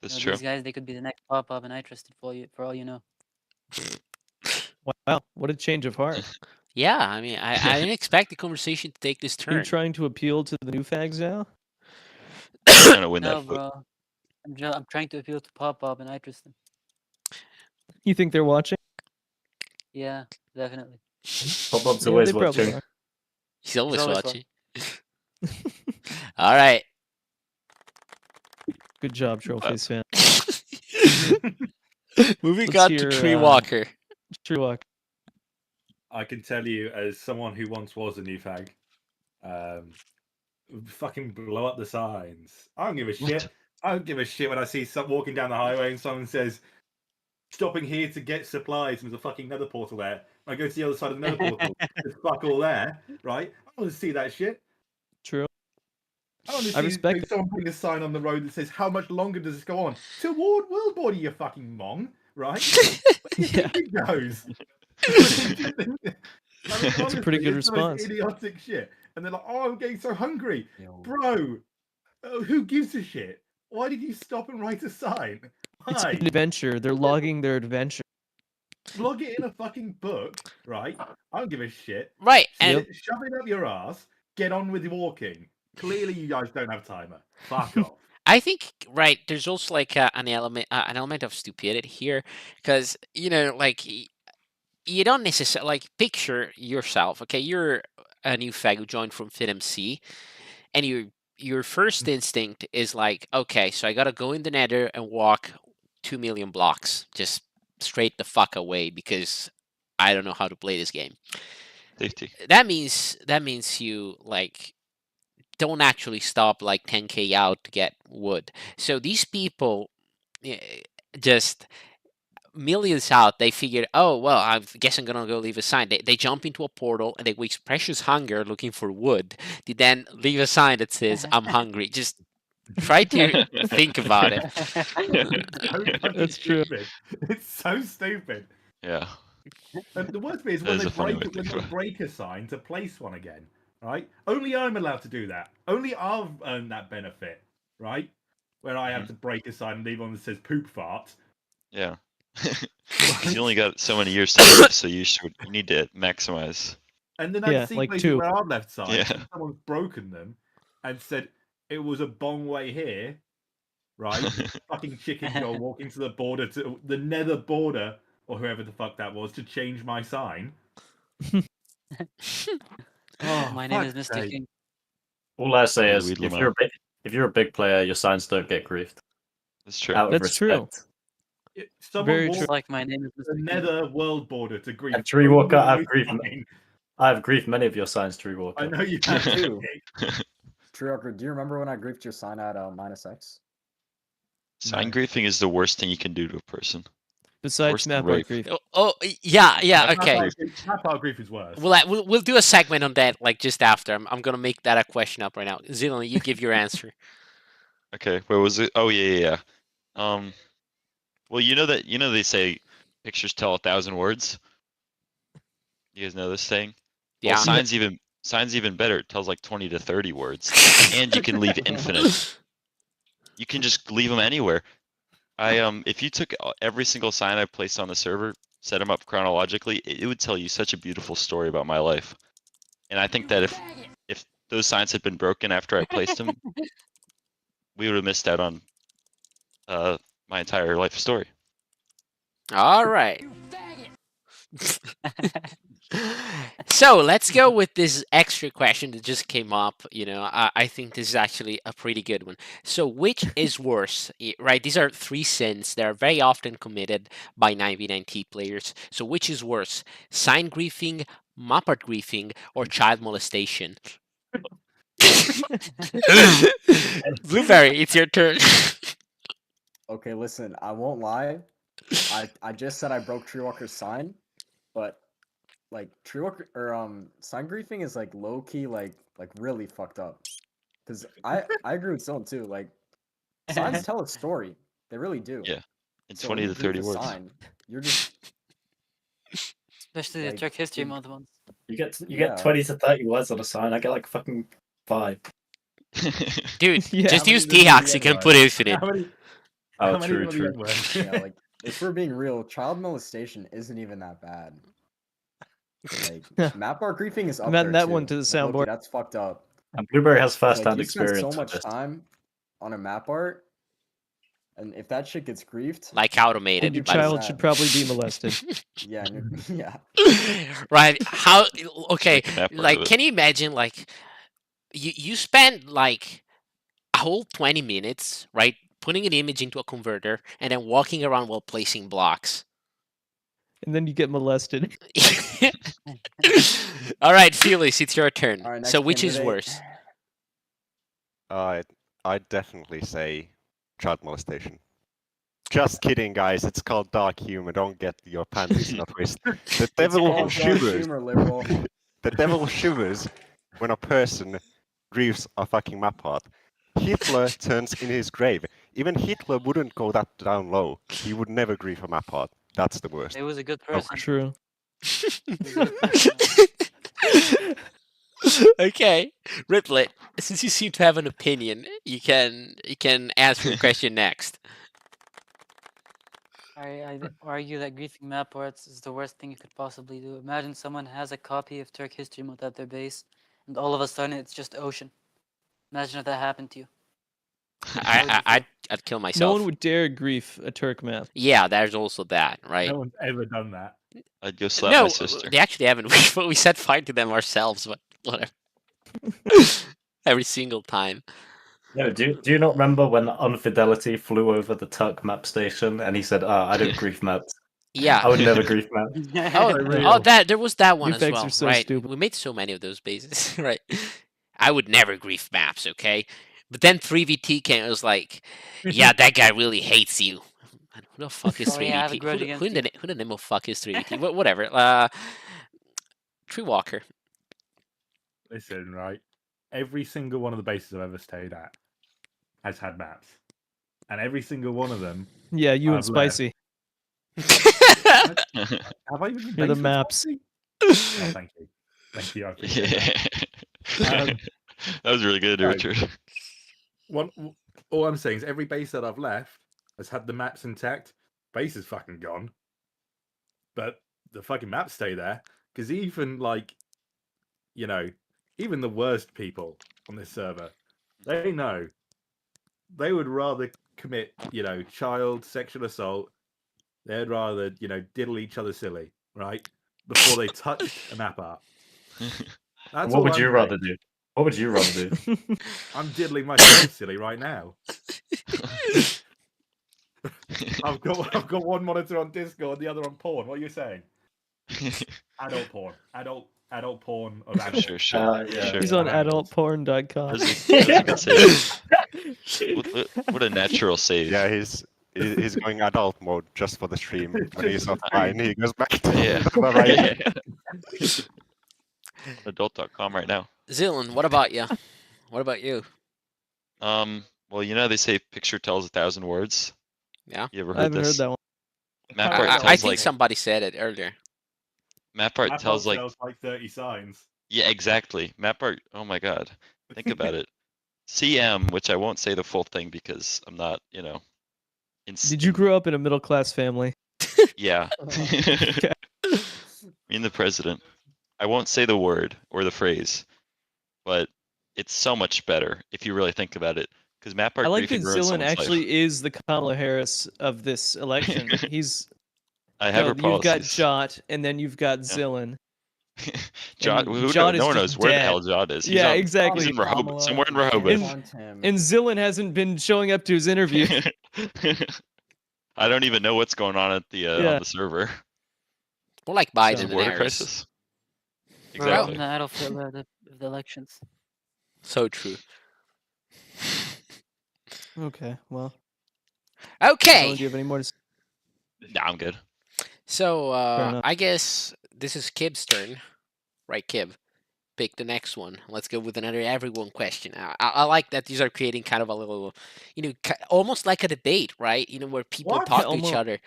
That's You know, true. these guys, they could be the next Pop-Up and Itristan for all you know. Wow. What a change of heart. yeah, I mean, I didn't expect the conversation to take this You're turn. trying to appeal to the new fags now? Trying to win No, that vote. bro. I'm trying to appeal to Pop-Up and Itristan. You think they're watching? Yeah, definitely. Pop-Up's Yeah, always they probably watching. are. He's always always watching. All right. Good job, Trollface fan. Moving Let's on hear, to Tree Walker. True Walk. I can tell you, as someone who once was a new fag, fucking blow up the signs. I don't give a shit. I don't give a shit when I see some walking down the highway and someone says, "Stopping here to get supplies," and there's a fucking nether portal there. I go to the other side of the nether portal. There's fuck all there, right? I don't want to see that shit. True. I want to I see respect that. someone putting a sign on the road that says, "How much longer does this go on?" Toward World Border, you fucking mong, right? Where do you Yeah. think it goes? It's a pretty good It's the most response. idiotic shit. And they're like, "Oh, I'm getting so hungry." Yo. Bro, who gives a shit? Why did you stop and write a sign? It's Why? an adventure. They're logging their adventure. Log it in a fucking book, right? I don't give a shit. Right, and Shove it up your ass. Get on with walking. Clearly, you guys don't have timer. Fuck off. I think right there's also like an element of stupidity here, because you know like you don't necessarily like picture yourself. Okay, you're a new fag who joined from FitMC, and your first instinct is like, okay, so I gotta go in the nether and walk 2 million blocks just straight the fuck away because I don't know how to play this game. Safety. That means you like don't actually stop like 10k out to get wood. So these people just millions out, they figured, oh well, I guess I'm gonna go leave a sign. They jump into a portal and they waste precious hunger looking for wood. They then leave a sign that says I'm hungry. Just try to think about it. That's true. Stupid. It's so stupid. Yeah. And the worst bit is That when is they a funny break way to when think they about it. break a sign to place one again, right? Only I'm allowed to do that. Only I've earned that benefit, right? Where I have to break a sign and leave one that says poop fart. Yeah. 'Cause you only got so many years to live, so you need to maximize. And then Yeah, I see like places 2. where I've left signs Yeah. and someone's broken them and said it was a bong way here, right? Fucking chicken Joe walking to the border, to the nether border, or whoever the fuck that was, to change my sign. Oh, My name is fuck's Mr. sake. King. All I say Oh, is, we'd if love you're a big player, your signs don't get griefed. That's true. Out of That's true. respect. Someone Very walked true. Just like my name is the Mr. King. nether world border to grief. And Tree Walker, Only I've my griefed sign. I've griefed many of your signs, Tree Walker. I know you have too. too. True Walker, do you remember when I griefed your sign at -X? Sign No. griefing is the worst thing you can do to a person. besides Worse than map art rape. grief. Yeah, Map okay. art grief is worse. We'll do a segment on that like just after. I'm gonna make that a question up right now. Zilan, you give your answer. Okay, where was it? Oh yeah. Well, you know they say pictures tell 1,000 words. You guys know this saying? Yeah. Well, signs even better. It tells like 20 to 30 words, and you can leave infinite. You can just leave them anywhere. If you took every single sign I placed on the server, set them up chronologically, it would tell you such a beautiful story about my life. And I think that if those signs had been broken after I placed them, we would have missed out on my entire life story. All right. So let's go with this extra question that just came up. I think this is actually a pretty good one. So which is worse, right? These are 3 sins that are very often committed by 9v9T players. So which is worse, sign griefing, map art griefing, or child molestation? Blueberry, it's your turn. Okay, listen, I won't lie. I just said I broke Treewalker's sign, but like Treewalker or sign griefing is like low key like really fucked up. Cause I agree with Zone too. Like signs tell a story. They really do. Yeah, in So 20 when to you grief 30 a words. sign, you're just Especially the Like, Turk History you- Month ones. You get Yeah. 20 to 30 words on a sign. I get like fucking 5. Dude, Yeah. just How use many T-Hawks, you can N-words? put infinite. How many? Oh, how many true, bloody true. N-words? yeah, like if we're being real, child molestation isn't even that bad. Like map art griefing is up I'm adding there that one too. to the Like, low-key, soundboard. that's fucked up. And Blueberry has 'Cause, first-hand you spend experience so much with this. time on a map art, and if that shit gets griefed, Like automated. Your by the way. child should probably be molested. yeah, yeah. Right? How? Okay. Make a map out Like, of it. can you imagine? Like, you spend like a whole 20 minutes, right, putting an image into a converter and then walking around while placing blocks. And then you get molested. All right, Felix, it's your turn. All right, So, next which is candidate. worse? I'd definitely say child molestation. Just kidding, guys. It's called dark humor. Don't get your panties in a twist. The It's devil called dark shivers. humor, liberal. The devil shivers when a person grieves a fucking map art. Hitler turns in his grave. Even Hitler wouldn't go that down low. He would never grieve a map art. That's the worst. It was a good Oh, person. True. Okay, Riplet, since you seem to have an opinion, you can answer the question next. I argue that griefing map arts is the worst thing you could possibly do. Imagine someone has a copy of Turk History Month at their base, and all of a sudden it's just ocean. Imagine if that happened to you. I'd kill myself. No one would dare grief a Turk map. Yeah, there's also that, right? No one's ever done that. I'd go slap No, my sister. they actually haven't. We said fine to them ourselves, but whatever. Every single time. No, do you not remember when Unfidelity flew over the Turk map station and he said, I don't grief maps. Yeah. I would never grief maps. Oh, there was that one You as fags well, are so right? stupid. We made so many of those bases, right? I would never grief maps, okay? But then 3VT came and was like, yeah, that guy really hates you. Man, who the fuck is Oh, yeah, I have a 3VT? grudge Who, against who, in the, who the name of fuck is 3VT? Whatever. Tree Walker. Listen, right. Every single one of the bases I've ever stayed at has had maps, and every single one of them Yeah, you and I've left. Spicy. have I even You're the based with maps. Spicy? Oh, thank you, thank you. I appreciate that. Yeah. That was really good, right. Richard. All I'm saying is every base that I've left has had the maps intact. Base is fucking gone, but the fucking maps stay there. Because even even the worst people on this server, they know they would rather commit, child sexual assault. They'd rather, diddle each other silly, right? Before they touch a map art. That's What all would I'm you saying. rather do? What would you rather do? I'm diddling myself silly right now. I've got one monitor on Discord, the other on porn. What are you saying? Adult porn. Adult porn of adult. Sure. Yeah. Sure. He's on Adults. adultporn.com. That was a good save. What a natural save. Yeah, he's He's going adult mode just for the stream. When he's offline, he goes back to Yeah. the right. Adult.com right now. Zillan, what about you? What about you? Well, you know they say picture tells 1,000 words. Yeah. You ever I heard haven't this? heard that one. Map I- art I tells think like somebody said it earlier. map art tells like tells like 30 signs. yeah, exactly. Map art. Oh my god. Think about it. CM, which I won't say the full thing because I'm not, you know. Did you grow up in a middle class family? Yeah. Me and the president. I won't say the word or the phrase, but it's so much better if you really think about it. Because map art I like that briefing ruins Zillan someone's actually life. is the Kamala Harris of this election. He's I have her you've got policies. Jot, and then you've got Zillan. Jot, and who Jot no is one just knows where the dead. hell Jot is. Yeah, on, exactly. He's in Rehoboth, Kamala, somewhere in you can't Rehoboth. hunt him. And Zillan hasn't been showing up to his interview. I don't even know what's going on at the Yeah. on the server. More like So- Biden It's a and border Harris. crisis. Bro, Exactly. I'm the Adolf Hitler of the elections. So true. Okay, well. Okay. Zillan, do you have any more to say? Nah, I'm good. So enough. I guess this is Kib's turn, right? Kib, pick the next one. Let's go with another everyone question. I like that these are creating kind of a little, almost like a debate, right? Where people What? talk to each Almost. other.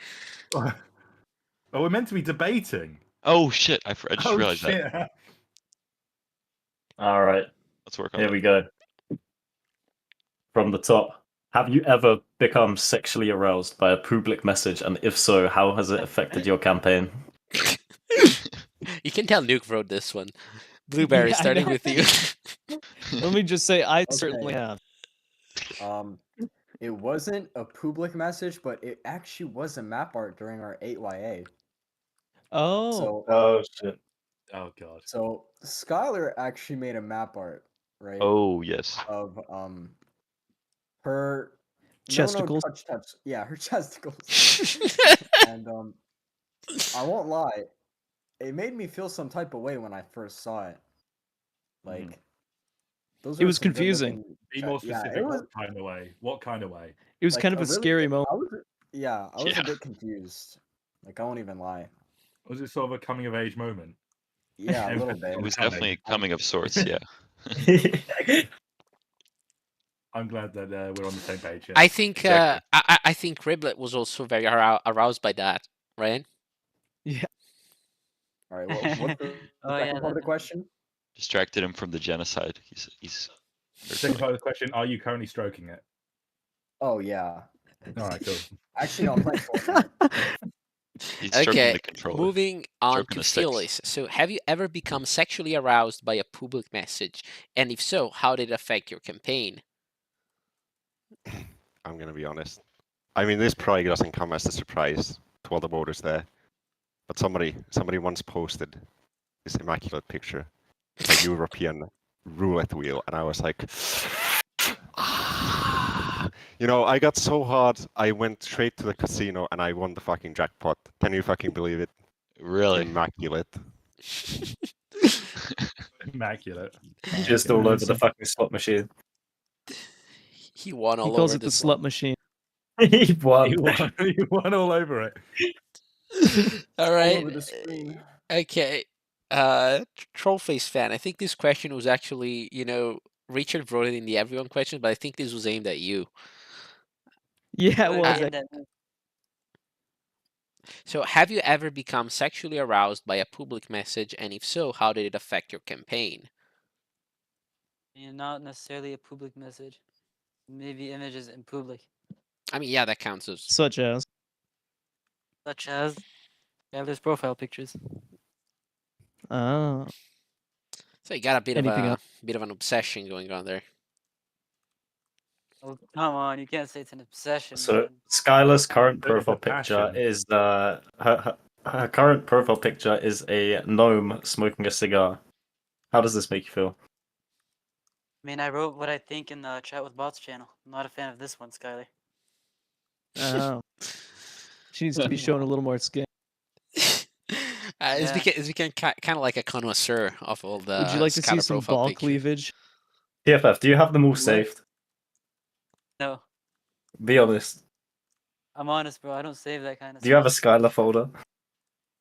Oh, we're meant to be debating. Oh shit! I just Oh realized that. shit! All right, Let's work on here that. we go. From the top, have you ever become sexually aroused by a public message, and if so, how has it affected your campaign? You can tell Nuke wrote this one. Blueberry, Yeah, I starting know. with you. Let me just say, I certainly Okay. have. It wasn't a public message, but it actually was a map art during our 8YA. Oh, So, Oh shit! Oh god. so Skylar actually made a map art, right? Oh yes. Of her Chesticles. Yeah, her chesticles. And I won't lie, it made me feel some type of way when I first saw it. Like those It were was some confusing. good-looking Be more yeah, specific. it was What kind of way? What kind of way? it was like kind of a really scary good- moment. I was Yeah. a bit confused. Like I won't even lie. Was it sort of a coming of age moment? Yeah, a little bit. It was Coming. definitely a coming of sorts. Yeah. I'm glad that we're on the same page. Here. I think Exactly. I think Riblet was also very aroused by that, right? All right, what's the Oh, second yeah, part of the that- question? Distracted him from the genocide. He's. The second part of the question: are you currently stroking it? Oh yeah. All right, cool. Actually, no, I'm playing Fortnite. He's stroking Okay, the controller. moving on Stroking to the sticks. Phyllis. So, have you ever become sexually aroused by a public message? And if so, how did it affect your campaign? I'm gonna be honest. I mean, this probably doesn't come as a surprise to all the voters there, but somebody once posted this immaculate picture, a European roulette wheel, and I was like, I got so hard. I went straight to the casino and I won the fucking jackpot. Can you fucking believe it? Really? Immaculate. Immaculate. Just all over the fucking slot machine. He won all He calls over it the this slut one. machine. He won. You won all over it. All All right. over the screen. Okay. Trollface fan. I think this question was actually, Richard wrote it in the everyone question, but I think this was aimed at you. Yeah, Oh, it was. yeah, that- So, have you ever become sexually aroused by a public message? And if so, how did it affect your campaign? Not necessarily a public message. Maybe images in public, I mean, yeah, that counts as. Such as. such as Skylar's profile pictures. Oh. So you got a bit Anything of else? bit of an obsession going on there. Oh, come on, you can't say it's an obsession. So man. Skylar's current Bit of a profile picture passion. is her current profile picture is a gnome smoking a cigar. How does this make you feel? I mean, I wrote what I think in the Chat with Bots channel. I'm not a fan of this one, Skylar. Oh. She needs to be shown a little more skin. It's Yeah. become kind of like a connoisseur of all the. Would you like to see Skylar some profile ball pictures. cleavage? TFF, do you have them all What? saved? No. Be honest. I'm honest, bro. I don't save that kind of Do you have a stuff. Skylar folder?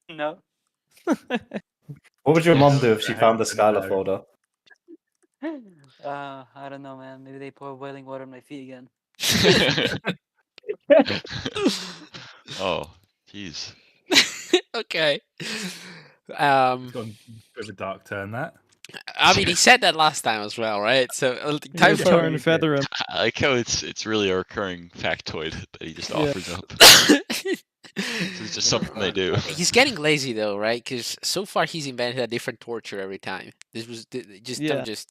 No. What would your mom do if she I found the don't Skylar know. folder? I don't know, man. Maybe they pour boiling water on my feet again. Oh, jeez. Okay. It's Um, gone a bit of a dark turn, that. I mean, he said that last time as well, right? So Yeah, time tar for and feather him. I like how it's really a recurring factoid that he just Yeah. offers up. It's just something they do. He's getting lazy though, right? Because so far he's invented a different torture every time. This was just Yeah. don't just.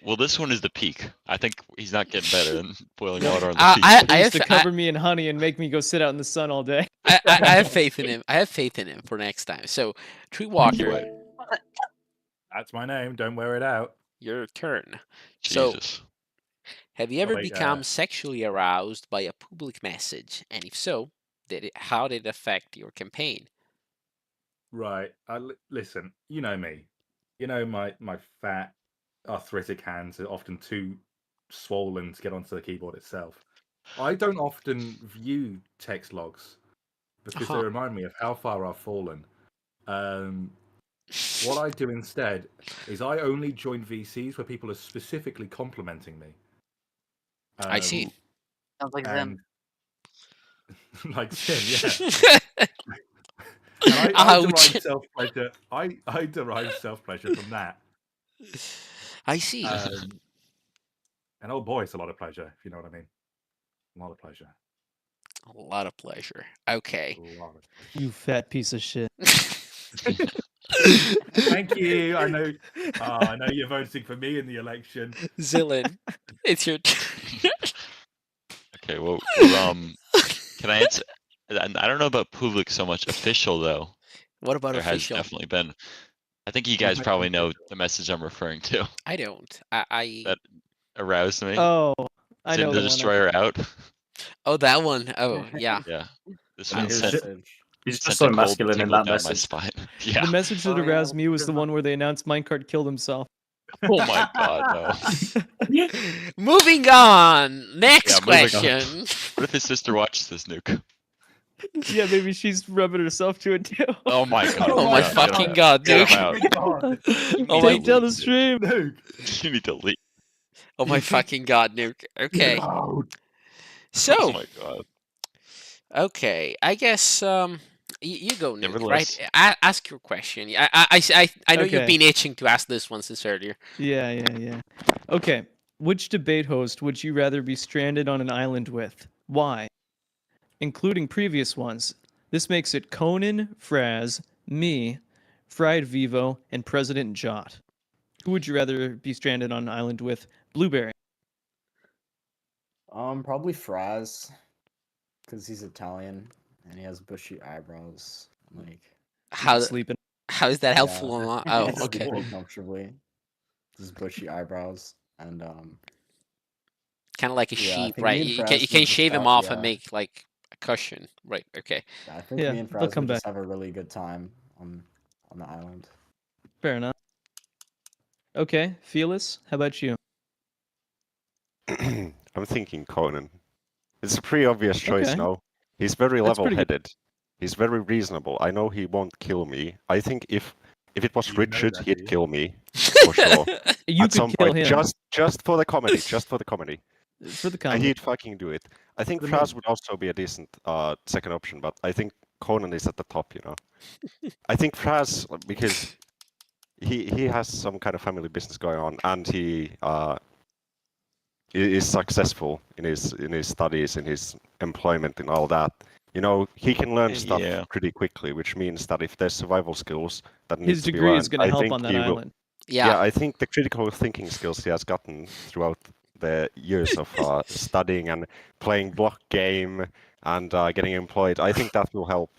Well, this one is the peak. I think he's not getting better than boiling water on the I, feet. I, He I, used have, to cover me in honey and make me go sit out in the sun all day. I have faith in him. I have faith in him for next time. So, Tree Walker, That's my name. Don't wear it out. your turn. So, Jesus. have you ever wait, become sexually aroused by a public message? And if so, how did it affect your campaign? Right. Listen, you know me. You know my fat, arthritic hands are often too swollen to get onto the keyboard itself. I don't often view text logs because they Uh-huh. remind me of how far I've fallen. What I do instead is I only join VCs where people are specifically complimenting me. I see. Sounds like them. And like Sim, yeah. And I derive Ouch. self-pleasure. I derive self-pleasure from that. I see. And oh boy, it's a lot of pleasure, if you know what I mean. A lot of pleasure. A lot of pleasure. Okay. A lot of pleasure. You fat piece of shit. Thank you. I know you're voting for me in the election. Zillin, it's your turn. Okay, well, can I answer? I don't know about public so much. Official though, What about there has official? definitely been. I think you guys probably know the message I'm referring to. I don't. I That aroused me. Oh, I Send know the the one. destroyer out. Oh, that one. Oh, yeah. Yeah, this I one mean, sent, He's just sent so a cold masculine in tingle that down my message. spine. Yeah. The message that Oh, yeah, aroused me was what the is one where they announced Minecart killed himself. Oh my god, no. Moving on. Next Yeah, moving on. question. What if his sister watches this, Nuke? Yeah, maybe she's rubbing herself to it too. Oh my god. Oh my get him fucking out. god, Get dude. him out. Oh my, Take down the stream. You need to leave. oh my fucking god, Nuke. Okay. Oh So, my god. okay, I guess you go, Nuke, Nevertheless. right? Ask your question. I know you've Okay. been itching to ask this one since earlier. Yeah. Okay. Which debate host would you rather be stranded on an island with? Why? Including previous ones. This makes it Conan, Fraz, me, Fried Vivo, and President Jot. Who would you rather be stranded on an island with? Blueberry. Probably Fraz, because he's Italian and he has bushy eyebrows. Like, How Sleeping. how is that helpful? yeah, Or not? he Oh, can sleep okay. pretty comfortably. His bushy eyebrows and Kind of like a Yeah, I sheep, think right? me and You Fraz can would shave just him out- off and yeah. make like a cushion, right? Okay. I think Yeah, me and they'll Fraz come would just back. have a really good time on the island. Fair enough. Okay, Felis, how about you? I'm thinking Conan. It's a pretty obvious choice Okay. now. He's very That's pretty good. level-headed. He's very reasonable. I know he won't kill me. I think if it was You know Richard, that, do he'd you? kill me for sure. You At could some kill point, him just for the comedy, just for the comedy. for the And comedy. he'd fucking do it. I think The Fraz meme. would also be a decent second option, but I think Conan is at the top, you know. I think Fraz, because he has some kind of family business going on, and he is successful in his studies, in his employment, and all that. You know, he can learn stuff Yeah. pretty quickly, which means that if there's survival skills that His needs to be degree is learned, going to I help think on that he will- island. Yeah, I think the critical thinking skills he has gotten throughout the years of studying and playing block game and getting employed, I think that will help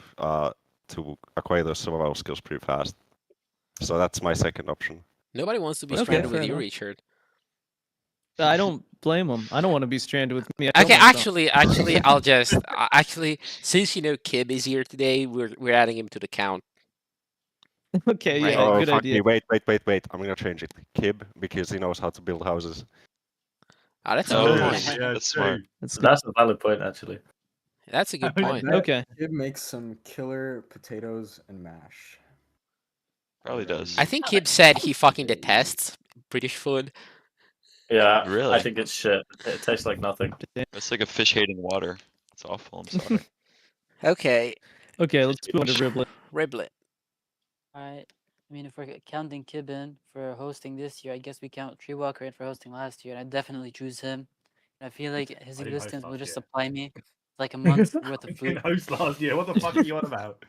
to acquire those survival skills pretty fast. So that's my second option. Nobody wants to be Okay, stranded with fair you, enough. Richard. I don't blame him. I don't want to be stranded with me. I Okay, kill myself. actually, I'll just actually, since Kib is here today, we're adding him to the count. Okay, Right. yeah, Oh, good fuck idea. me. Wait. I'm gonna change it. Kib, because he knows how to build houses. Oh, that's a Oh, good yeah. point. That's smart. That's good. That's a valid point, actually. That's a good I point. bet. Okay. It makes some killer potatoes and mash. Probably does. I think Kib said he fucking detests British food. Yeah, Really? I think it's shit. It tastes like nothing. That's like a fish hating water. It's awful. I'm sorry. Okay, Okay, let's move on to Riblet. Riblet. Alright. I mean, if we're counting Kibin for hosting this year, I guess we count Treewalker in for hosting last year, and I'd definitely choose him. And I feel like his I didn't host existence will last just year. supply me like a month's worth I of didn't food. host last year. What the fuck are you on about?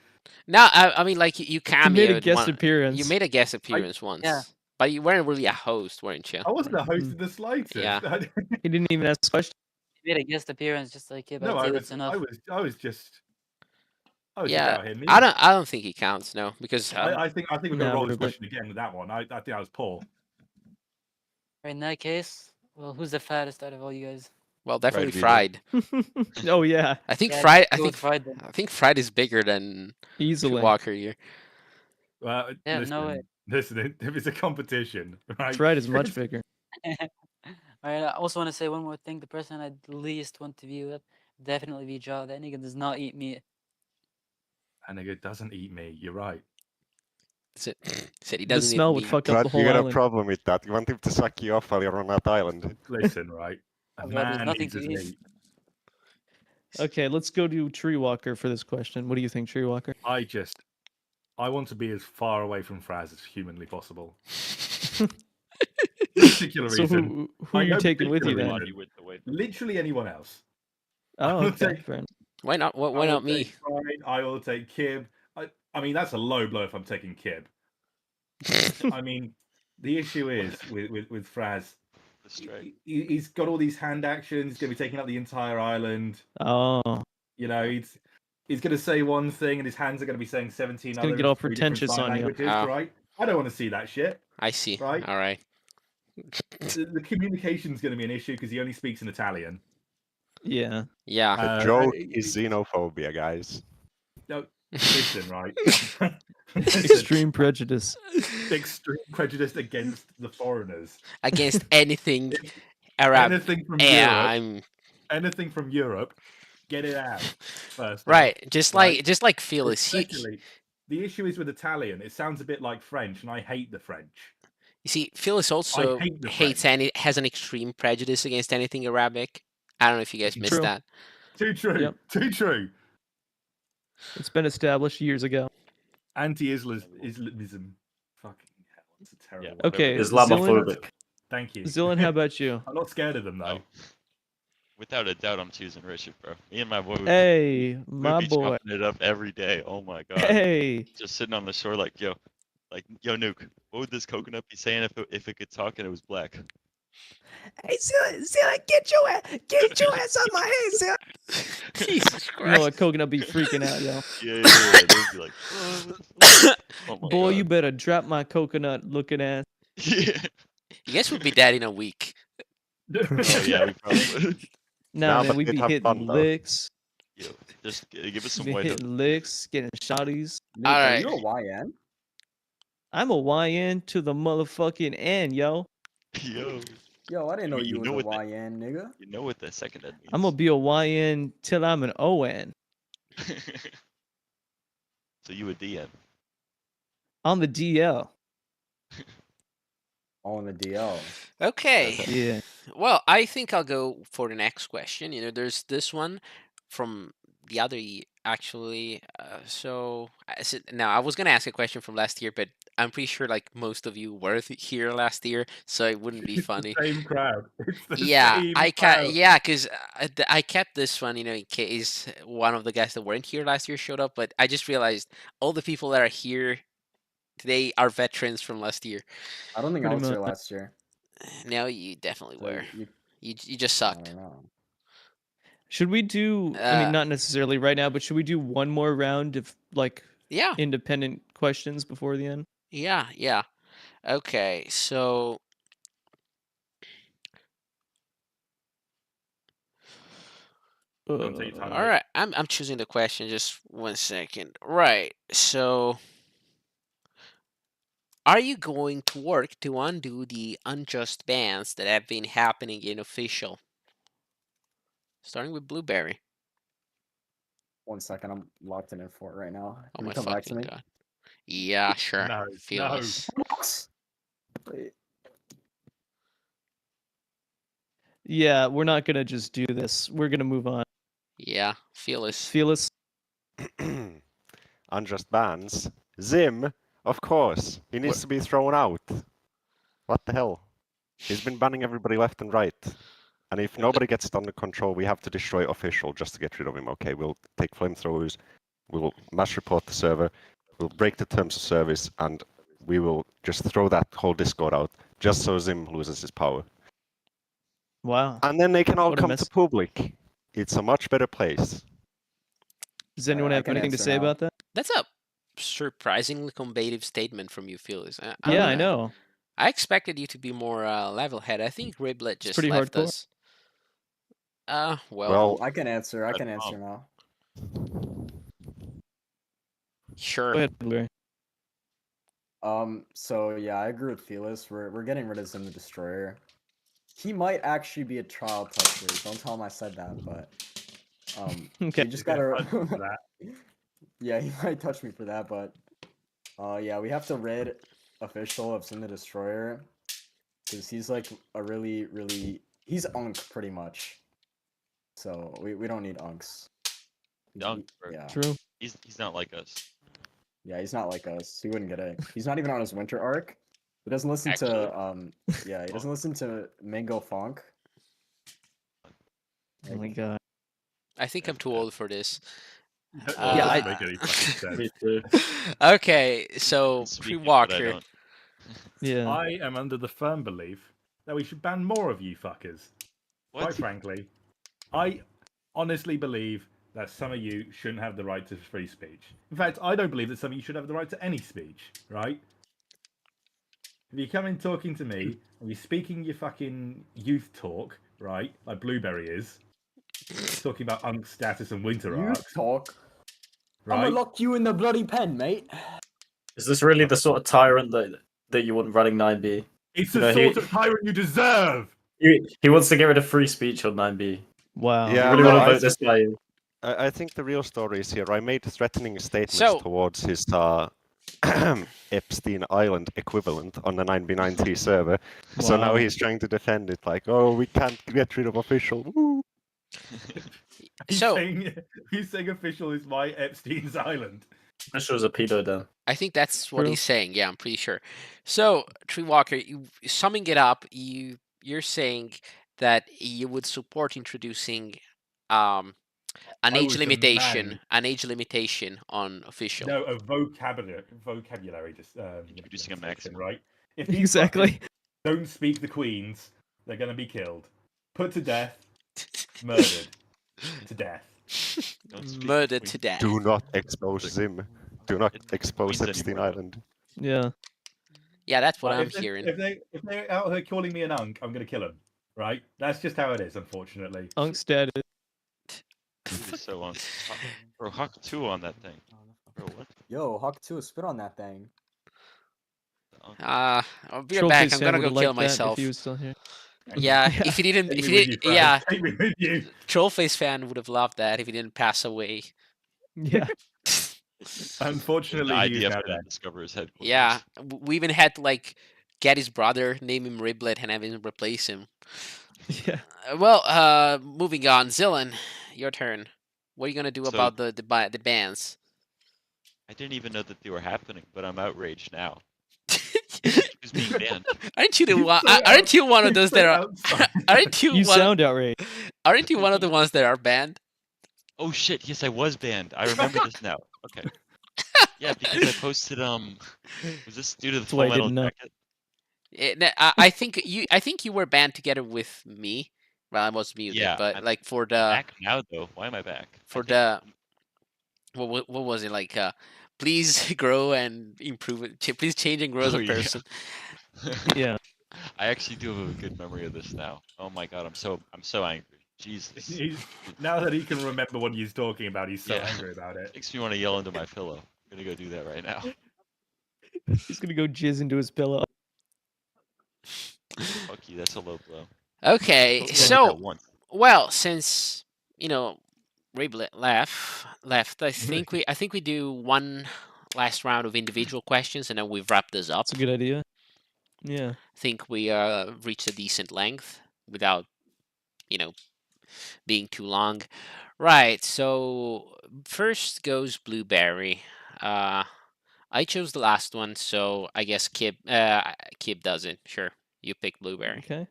No, I mean like you You made a cameoed guest one. appearance. You made a guest appearance once, but you weren't really a host, weren't you? I wasn't a host in the slightest. Yeah. He didn't even ask questions. He made a guest appearance just like Kib. No, I'd say I that's was enough. just just Yeah, out here. I don't think he counts. No, because I think we're No, gonna roll this Riblet. question again with that one. I think I was poor. Right, in that case, well, who's the fattest out of all you guys? well, definitely Fried fried. Oh yeah, I think Yeah, fried. I go think with fried then. I think fried is bigger than easily. Walker here. Well, Yeah, listen, no way. listen, if it's a competition, right? Fried is much bigger. Alright, I also want to say one more thing. The person I'd least want to be with definitely be Jaw. That nigga does not eat meat. And nigga doesn't eat me. You're right. Said he The doesn't eat smell would meat. fuck up the But whole you got a island. problem with that. You want him to suck you off while you're on that island. Listen, right? A Well, there's man nothing needs to his eat. meat. Okay, let's go to Treewalker for this question. What do you think, Treewalker? I want to be as far away from Fraz as humanly possible. No particular So reason. who are I you know taking with you particular then? reason. Literally anyone else. Oh, will okay. take- Fair enough. Why not? Why I will not me? take Fried, I will take Kib. I mean, that's a low blow if I'm taking Kib. I mean, the issue is with Fraz. He's got all these hand actions. He's going to be taking up the entire island. Oh, You know, he's going to say one thing, and his hands are going to be saying 17 He's others. gonna get all 3 different pretentious sign on you. languages, Oh. right? I don't want to see that shit. I see. Right. All right. The communication's going to be an issue because he only speaks in Italian. yeah. Yeah. The joke is xenophobia, guys. No, listen, right? Extreme prejudice. Extreme prejudice against the foreigners. Against anything Arab. Anything from Yeah, Europe. I'm Anything from Europe, get it out first. right. Just Right. like Phyllis. Especially, the issue is with Italian. It sounds a bit like French, and I hate the French. You see, Phyllis also hate the hates has an extreme prejudice against anything Arabic. I don't know if you guys missed True. that. Too true. Yep. Too true. It's been established years ago. Anti-Islamism. Fucking hell, it's a terrible. Yeah. word. Okay, Islamophobic. Thank you. Zillion, how about you? I'm not scared of them though. Without a doubt, I'm choosing Richard, bro. Me and my boy would Hey, we'd my be boy. chopping it up every day. Oh my god. Hey. Just sitting on the shore, like yo, Nuke. What would this coconut be saying if it could talk and it was black? Hey, Zillion, get your ass on my head, Zillion. Jesus You know Christ. what, Coconut be freaking out, yo. Yeah. They'd be like, oh my Boy, god. you better drop my coconut looking ass. Yeah. You guys would be dead in a week. Oh yeah, we probably would. Nah, Nah, man, but we they'd be have hitting fun, though. licks. Yo, just give us some Be white. hitting licks, getting shotties. Nick, All are right. you a YN? I'm a YN to the motherfucking end, yo. Yo, Yo, I didn't know You you know was what a YN, nigga. you know what the second end means. I'm gonna be a YN till I'm an ON. So you a DN. I'm the DL. All in the DL. Okay. Yeah. Well, I think I'll go for the next question. You know, there's this one from the other year, actually. Now I was gonna ask a question from last year, but I'm pretty sure like most of you were here last year, so it wouldn't be It's funny. the same crowd. It's the Yeah, same I crowd. yeah, because I kept this one, you know, in case one of the guys that weren't here last year showed up. But I just realized all the people that are here today are veterans from last year. I don't think I Pretty was here much. last year. No, you definitely So were. you, You just I sucked. don't know. Should we do? I Uh, mean, not necessarily right now, but should we do one more round of like Yeah, independent questions before the end? yeah. Okay, so Don't take your time, all mate. right, I'm choosing the question. Just 1 second. Right. So, are you going to work to undo the unjust bans that have been happening in official? Starting with Blueberry. 1 second, I'm locked in Fort right now. Oh Can you my come back to fucking me? god. Yeah, sure. No, Fearless. Wait. Yeah, we're not gonna just do this. We're gonna move on. Yeah, fearless. Fearless. Unjust bans. Zim, of course. He needs to be thrown out. What the hell? He's been banning everybody left and right. And if nobody gets it under control, we have to destroy official just to get rid of him. Okay, we'll take flamethrowers, we'll mass report the server, we'll break the terms of service, and we will just throw that whole Discord out just so Zim loses his power. Wow. And then they can all What a come mess. to public. It's a much better place. Does anyone I have can anything to answer say now. about that? That's a surprisingly combative statement from you, Fearless. Yeah, I know. I expected you to be more level-headed. I think Riblet just pretty left hardcore. us. Well, Well, I can answer. I Red can Palm. answer now. sure. Go ahead, Blueberry. So yeah, I agree with Fearless. We're getting rid of Zim the Destroyer. He might actually be a trial toucher. Don't tell him I said that, but Okay. you just He's gonna gotta. punch for that. Yeah, he might touch me for that, but yeah, we have to rid official of Zim the Destroyer because he's like a really he's Unk pretty much. So we don't need Unks. Unk, bro. Yeah. True. He's not like us. Yeah, he's not like us. He wouldn't get it. He's not even on his winter arc. He doesn't listen Actually? to yeah, he doesn't listen to Mango Funk. Oh my god. I think I'm too old for this. That Yeah, doesn't make any fucking sense. Me too. Okay, so Speaking, but I Pre-Walker. don't. Yeah. I am under the firm belief that we should ban more of you fuckers. Quite What? frankly, I honestly believe that some of you shouldn't have the right to free speech. In fact, I don't believe that some of you should have the right to any speech, right? If you come in talking to me and you're speaking your fucking youth talk, right, like Blueberry is, talking about Unk status and winter You arcs, talk. right? I'ma lock you in the bloody pen, mate. Is this really the sort of tyrant that you want running 9B? It's You the know, he- sort of tyrant you deserve! He wants to get rid of free speech on 9B. Wow. Yeah, You really well, want to I vote this guy in? I think the real story is here. I made threatening statements So- towards his Epstein Island equivalent on the 9B9T server. So now Wow. he's trying to defend it like, oh, we can't get rid of official. Woo. So He's saying official is my Epstein's Island. This was a pedo then. I think that's what True. he's saying. Yeah, I'm pretty sure. So Treewalker, summing it up, you're saying that you would support introducing an I age would limitation, demand- an age limitation on official. No, a vocabulary just Introducing a limitation, maximum. right? If these Exactly. fuckers don't speak the Queens, they're gonna be killed, put to death, murdered to death. Don't speak Murdered Queen. to death. Do not expose Zim. Do not It's expose Queens Epstein anymore, though. Island. Yeah. Yeah, that's what Like, I'm if they- hearing. If they're out here calling me an unk, I'm gonna kill them. Right? That's just how it is, unfortunately. Unk's dead. Dude is so on. Bro, Huck 2 on that thing. Bro, what? Yo, Hawk 2, spit on that thing. Unk? I'll be right back. I'm Trollface gonna Sam go would've kill liked that myself. If he was still here. Yeah, Yeah. if he didn't, Take if me he with didn't, you, Fran. yeah, Take me with you. Trollface fan would have loved that if he didn't pass away. Yeah. Unfortunately, The he's IDF now didn't dead. discover his headquarters. Yeah, we even had to like get his brother, name him Riblet, and have him replace him. Yeah. Well, moving on, Zillan, your turn. What are you gonna do So- about the bans? I didn't even know that they were happening, but I'm outraged now. Who's being banned? Aren't you the You one? say Aren't you one of You those say that are? outside. Aren't you You one? sound outraged. Aren't you one of the ones that are banned? Oh shit! Yes, I was banned. I remember this now. Okay. Yeah, because I posted Was this due to the That's why I Full Metal didn't know. Jacket? I think you were banned together with me. Well, I was muted, Yeah, but I'm like for the Back now though. Why am I back? I for think- the what was it like? Please grow and improve it. Please change and grow as Oh, a yeah. person. Yeah. I actually do have a good memory of this now. Oh my god, I'm so angry. Jesus. Now that he can remember what he's talking about, he's so Yeah. angry about it. Makes me want to yell into my pillow. I'm gonna go do that right now. He's gonna go jizz into his pillow. Fuck you, that's a low blow. Okay, Don't hit so that once. well, since you know left. I think we do one last round of individual questions and then we wrap this up. That's a good idea. Yeah. I think we reached a decent length without, you know, being too long. Right. So first goes Blueberry. I chose the last one, so I guess Kib does it. Sure, you pick Blueberry. Okay.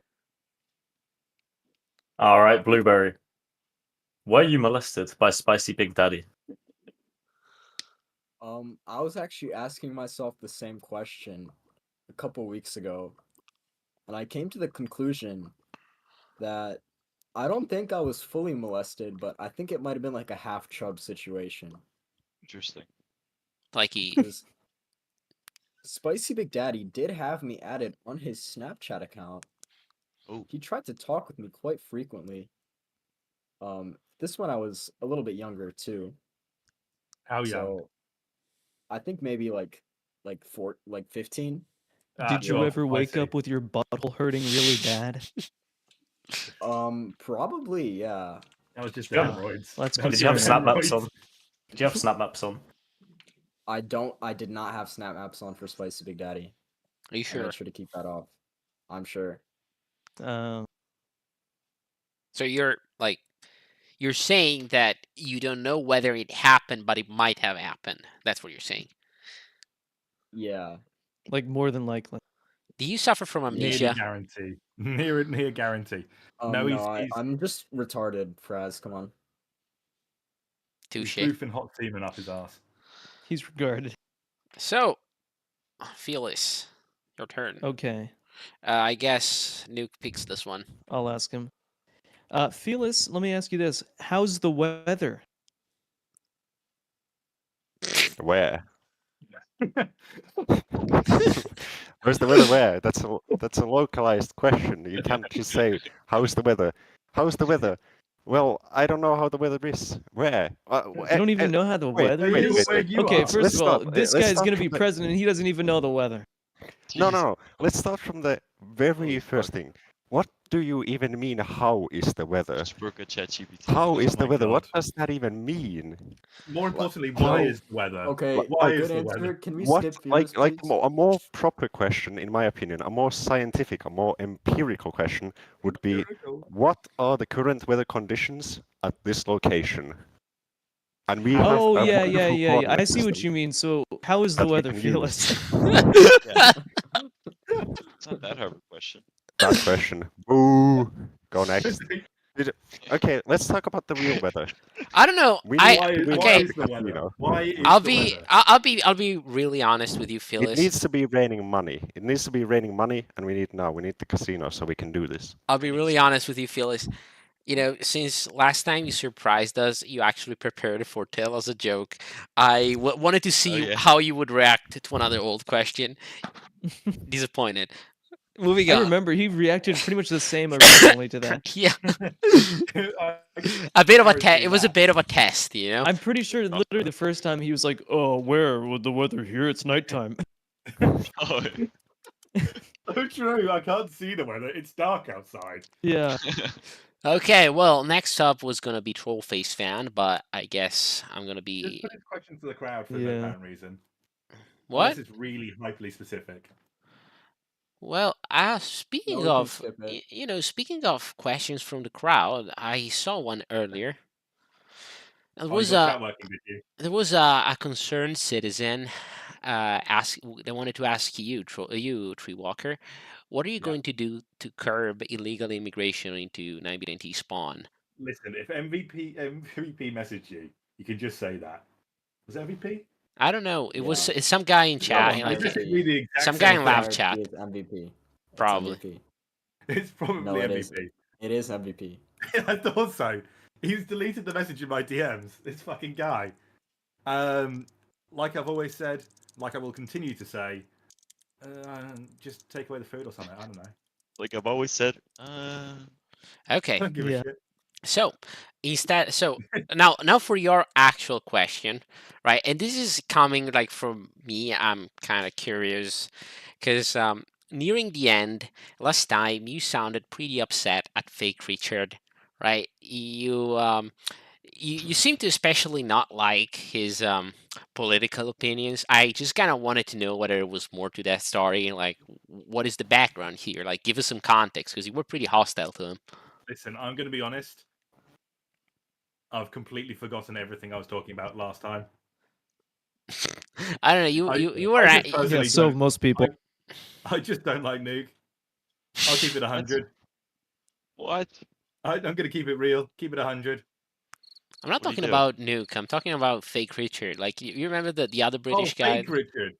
All right, Blueberry. Were you molested by Spicy Big Daddy? I was actually asking myself the same question a couple weeks ago, and I came to the conclusion that I don't think I was fully molested, but I think it might have been like a half chub situation. Interesting. Like he, 'Cause Spicy Big Daddy did have me added on his Snapchat account. Oh. He tried to talk with me quite frequently. This one I was a little bit younger too. How young? So I think maybe like 15. Did you well, ever I wake see. up with your butthole hurting really bad? Probably, yeah. That was just Yeah. steroids. That's That was Did you have just concerning. snap maps steroids. on? Did you have snap maps on? I did not have snap maps on for Spicy Big Daddy. are you I sure? made sure to keep that off. I'm sure. Uh, So you're saying that you don't know whether it happened, but it might have happened. That's what you're saying. Yeah. like more than likely. Do you suffer from Nearly amnesia? guarantee. Near guarantee. No, he's I'm just retarded, Fraz. Come on. he's Touche. boofing hot semen up his ass. He's regarded. So, Felix, your turn. Okay, I guess Nuke picks this one. I'll ask him. Felix, let me ask you this: how's the weather? Where? Where's the weather? Where? That's a localized question. You can't just say, "How's the weather?" How's the weather? Well, I don't know how the weather is. Where? You don't even know how the weather wait, is? wait, you Okay, are. first Let's of all, start- this let's guy's start gonna be from the- president and he doesn't even know the weather. No. Let's start from the very Holy first fuck. thing. What do you even mean? How is the weather? Just work a ChatGPT. How Oh is the my weather? What God. does that even mean? More importantly, How- why is the weather? Okay, Why a is good the answer. weather? Can we What skip Felix, like please? a more proper question, in my opinion, a more scientific, a more empirical question would be: what are the current weather conditions at this location? And we have Oh a yeah. wonderful I coordinate see what system you mean. So, how is the that we weather, can Felix? use. It's not that hard of a question. That question. Boo. Go next. Okay, let's talk about the real weather. I don't know. We I need Why, to win why okay. is the weather? casino. Why is I'll the be weather? I'll be really honest with you, It Phyllis. needs to be raining money. It needs to be raining money, and we need the casino so we can do this. I'll be really honest with you, Phyllis. You know, since last time you surprised us, you actually prepared a foretell as a joke. I wanted to see yeah. how you would react to another old question. Disappointed. Moving I on. remember he reacted pretty much the same originally to that. Yeah, I- a bit of a guarantee test. It was a that. bit of a test, you know. I'm pretty sure literally the first time he was like, "Oh, where with the weather here? It's nighttime." Oh, Oh, true. I can't see the weather. It's dark outside. Yeah. Okay, well, next up was gonna be Trollface Fan, but I guess I'm gonna Just be put this question to the crowd for Yeah. no apparent reason. what? Unless it's really hyperly specific. Well, speaking we can of, skip it. you know, speaking of questions from the crowd, I saw one earlier. There Oh, you was got a chat working, did you? there was a concerned citizen they wanted to ask you, Tree Walker, what are you Yeah. going to do to curb illegal immigration into 9BNT spawn? Listen, if MVP messaged you, you can just say that. Was it MVP? I don't know. It was Yeah. it's some guy in No, chat. he Like, messaged me the exact some same guy in thing. laugh chat. It's MVP. It's Probably. MVP. It's probably No, it MVP. isn't. It is MVP. I thought so. He's deleted the message in my DMs. This fucking guy. Like I've always said, like I will continue to say, just take away the food or something. I don't know. like I've always said. Okay. I don't give Yeah. a shit. So instead, now for your actual question, right? And this is coming like from me. I'm kind of curious because nearing the end last time you sounded pretty upset at Fake Richard, right? you seem to especially not like his political opinions. I just kind of wanted to know whether there was more to that story, like what is the background here? Like, give us some context because you were pretty hostile to him. Listen, I'm going to be honest. I've completely forgotten everything I was talking about last time. I don't know. You were I at, just personally Yeah, so don't- most people. I just don't like Nuke. I'll keep it 100. What? I'm going to keep it real. Keep it 100. I'm not What do you talking do? about Nuke. I'm talking about Fake Richard. Like you remember the other British guy? Fake Richard.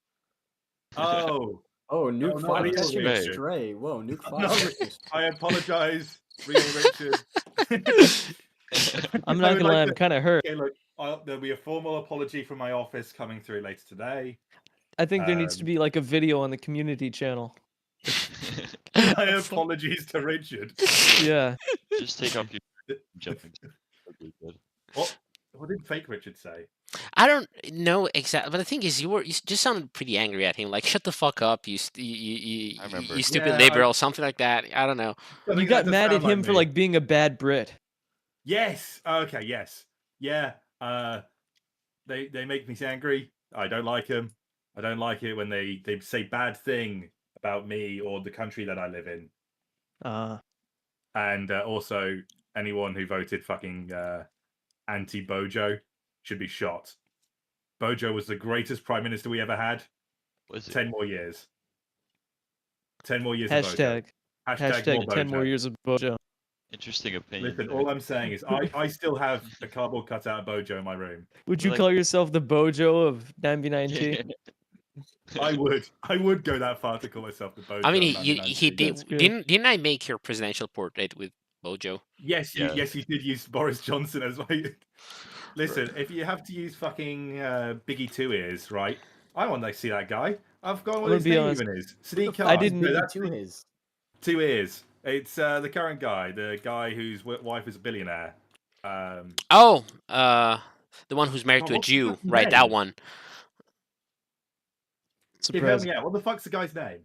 Oh, Oh, Nuke not 5 real catching Richard. a stray. Whoa, Nuke 5 No, catching a stray. I apologize, real Richard. I'm I not would gonna lie, like I'm to- kind of hurt. Okay, look, there'll be a formal apology from my office coming through later today. I think there needs to Um, be like a video on the community channel. My apologies to Richard. Yeah. Just take off your jumping. That'd be good. What did fake Richard say? I don't know exactly, but the thing is, you just sounded pretty angry at him. Like, shut the fuck up, I remember. you stupid Yeah, liberal, something like that. I don't know. I You think got that does mad at sound him for me. like being a bad Brit. Yes. Okay. Yes. Yeah. They make me angry. I don't like them. I don't like it when they say bad thing about me or the country that I live in. And also anyone who voted fucking anti-Bojo should be shot. Bojo was the greatest prime minister we ever had. Was it? 10 more years. 10 more years of Bojo. Hashtag Hashtag more 10 more Bojo. years of Bojo. Interesting opinion. Listen, all I'm saying is I still have a cardboard cutout of Bojo in my room. Would you Like- call yourself the Bojo of 99T? I would go that far to call myself the Bojo. I mean, of he 99. did. That's good. Didn't I make your presidential portrait with Bojo? Yes, you, Yeah. yes, you did use Boris Johnson as my. Listen, if you have to use fucking Biggie Two Ears, right? I want to see that guy. I've got I'm what gonna his be name honest. even is. Sadiq I Khan. didn't- No, Biggie that's to his. 2 Ears. It's the current guy, the guy whose wife is a billionaire. Oh, the one who's married Oh, to a what's the Jew, fucking right? That name? one. Give help Surprise. me out. What the fuck's the guy's name?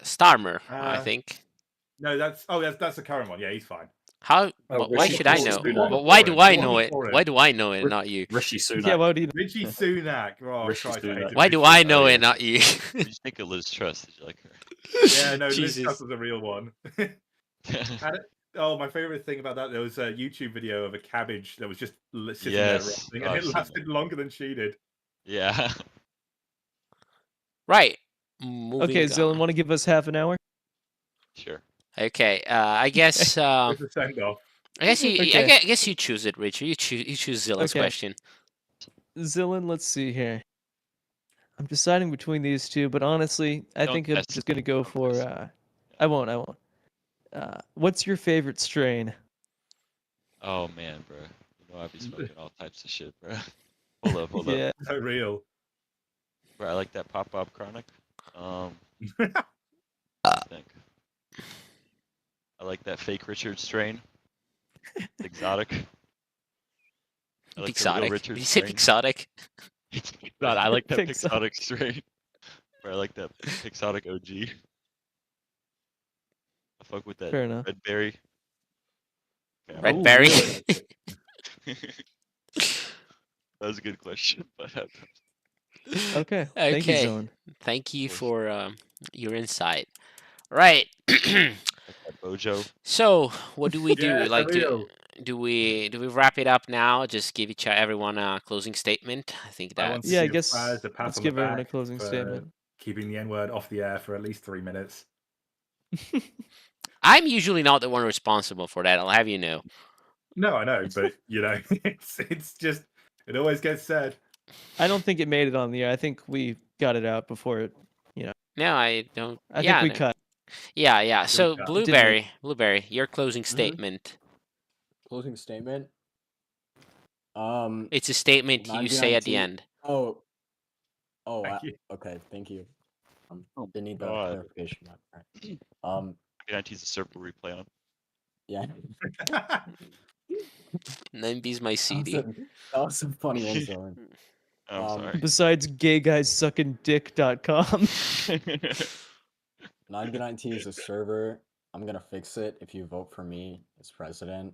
Starmer, I Uh, think. No, that's the current one. Yeah, he's fine. How? Oh, Why Rishi- should I Rishi know? Sunak. But why do I Warren know it? Warren. Why do I know it, not you? Rishi Sunak. Yeah, why would you? Richie Sunak. Oh, Rishi Christ, I Sunak. hated Why Rishi do I Sunak. know it, not you? Did you think of Liz Truss? Did you like her? Yeah, no, Liz Jesus. Truss was a real one. Oh, my favorite thing about that, there was a YouTube video of a cabbage that was just sitting Yes. there resting, Oh, and I've it seen lasted longer than she did. Yeah. Right. Okay, Moving Zillan, on. want to give us half an hour? Sure. Okay. I guess. It's a send off. I guess you. Okay. I guess you choose it, Richard. You choose Zillan's Okay. question. Zillan, let's see here. I'm deciding between these two, but honestly, I Don't think I'm mess just gonna go don't for. mess. I won't. What's your favorite strain? Oh man, bro. You know I be smoking all types of shit, bro. Hold up. Yeah. So real. Bro, I like that Pop Pop Chronic. I think. I like that fake Richard strain. Exotic. I like the real Exotic. Richard Did you say strain. exotic? God, I like that Pixotic. Pixotic strain. Bro, I like that Pixotic OG. I fuck with that Fair enough. red berry. Okay, Red Ooh, berry. really? that was a good question, but Okay. Thank you, Okay. Zillan. Thank you course. for your insight. Right. like that Bojo. So, what do we do? Yeah, Like, real. do we wrap it up now? Just give everyone a closing statement. I think I want that's to Yeah, I give guess Faz a pat let's on the give everyone a back closing for statement. Keeping the N word off the air for at least 3 minutes. I'm usually not the one responsible for that. I'll have you know. No, I know, but you know, it's just it always gets said. I don't think it made it on the air. I think we got it out before it. No, I don't. I yeah, think we no. cut. Yeah. So, cut. Blueberry, your closing Mm-hmm. statement. Closing statement. It's a statement you say at the 19. end. Oh, Thank you. okay. Thank you. Oh Didn't need that God. clarification. Alright. 90's a server replay on. Yeah. 9B's my CD. That was some funny ones, Owen. Oh, I'm sorry. Besides gayguyssuckingdick.com. 99T is a server. I'm gonna fix it if you vote for me as president.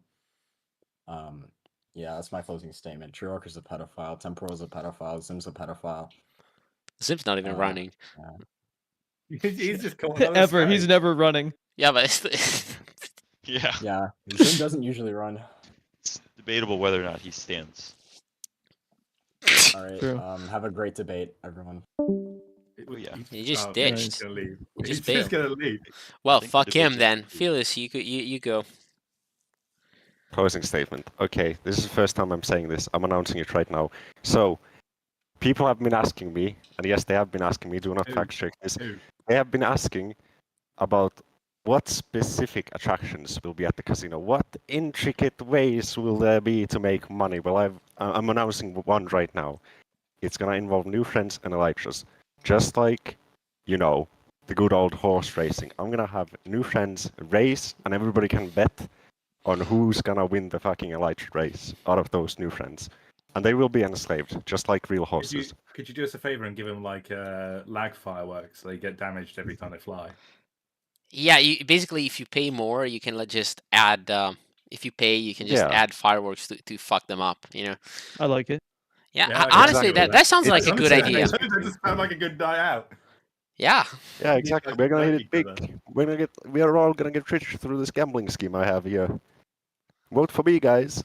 Yeah, that's my closing statement. Treewalker's a pedophile. Temporal's a pedophile. Zim's a pedophile. Zim's not even running. He's just caught another Ever. He's strike. never running. Yeah, but it's Yeah, Yeah, Zim doesn't usually run. it's debatable whether or not he stands. All right. True. Have a great debate, everyone. Oh, yeah. He just He's ditched. just gonna leave. He He's just just bailed. gonna leave. Well, think fuck the him debate's then. over. Phyllis, you go. Closing statement. Okay, this is the first time I'm saying this. I'm announcing it right now. So, people have been asking me, and yes, they have been asking me, do not Who? fact check this. Who? They have been asking about what specific attractions will be at the casino. What intricate ways will there be to make money? Well, I'm announcing one right now. It's gonna involve new friends and elytras. Just like, you know, the good old horse racing. I'm gonna have new friends race, and everybody can bet on who's gonna win the fucking elytra race out of those new friends. And they will be enslaved, just like real horses. Could you do us a favor and give him like lag fireworks so they get damaged every time they fly? Yeah, basically if you pay more, you can just add. If you pay, you can just Yeah. add fireworks to fuck them up. You know. I like it. Yeah, Yeah, honestly, exactly. that sounds like a Honestly, good idea. That just sounds like a good night out. Yeah. Yeah, You exactly. guys We're gonna like hit it each other. big. We are all gonna get rich through this gambling scheme I have here. Vote for me, guys.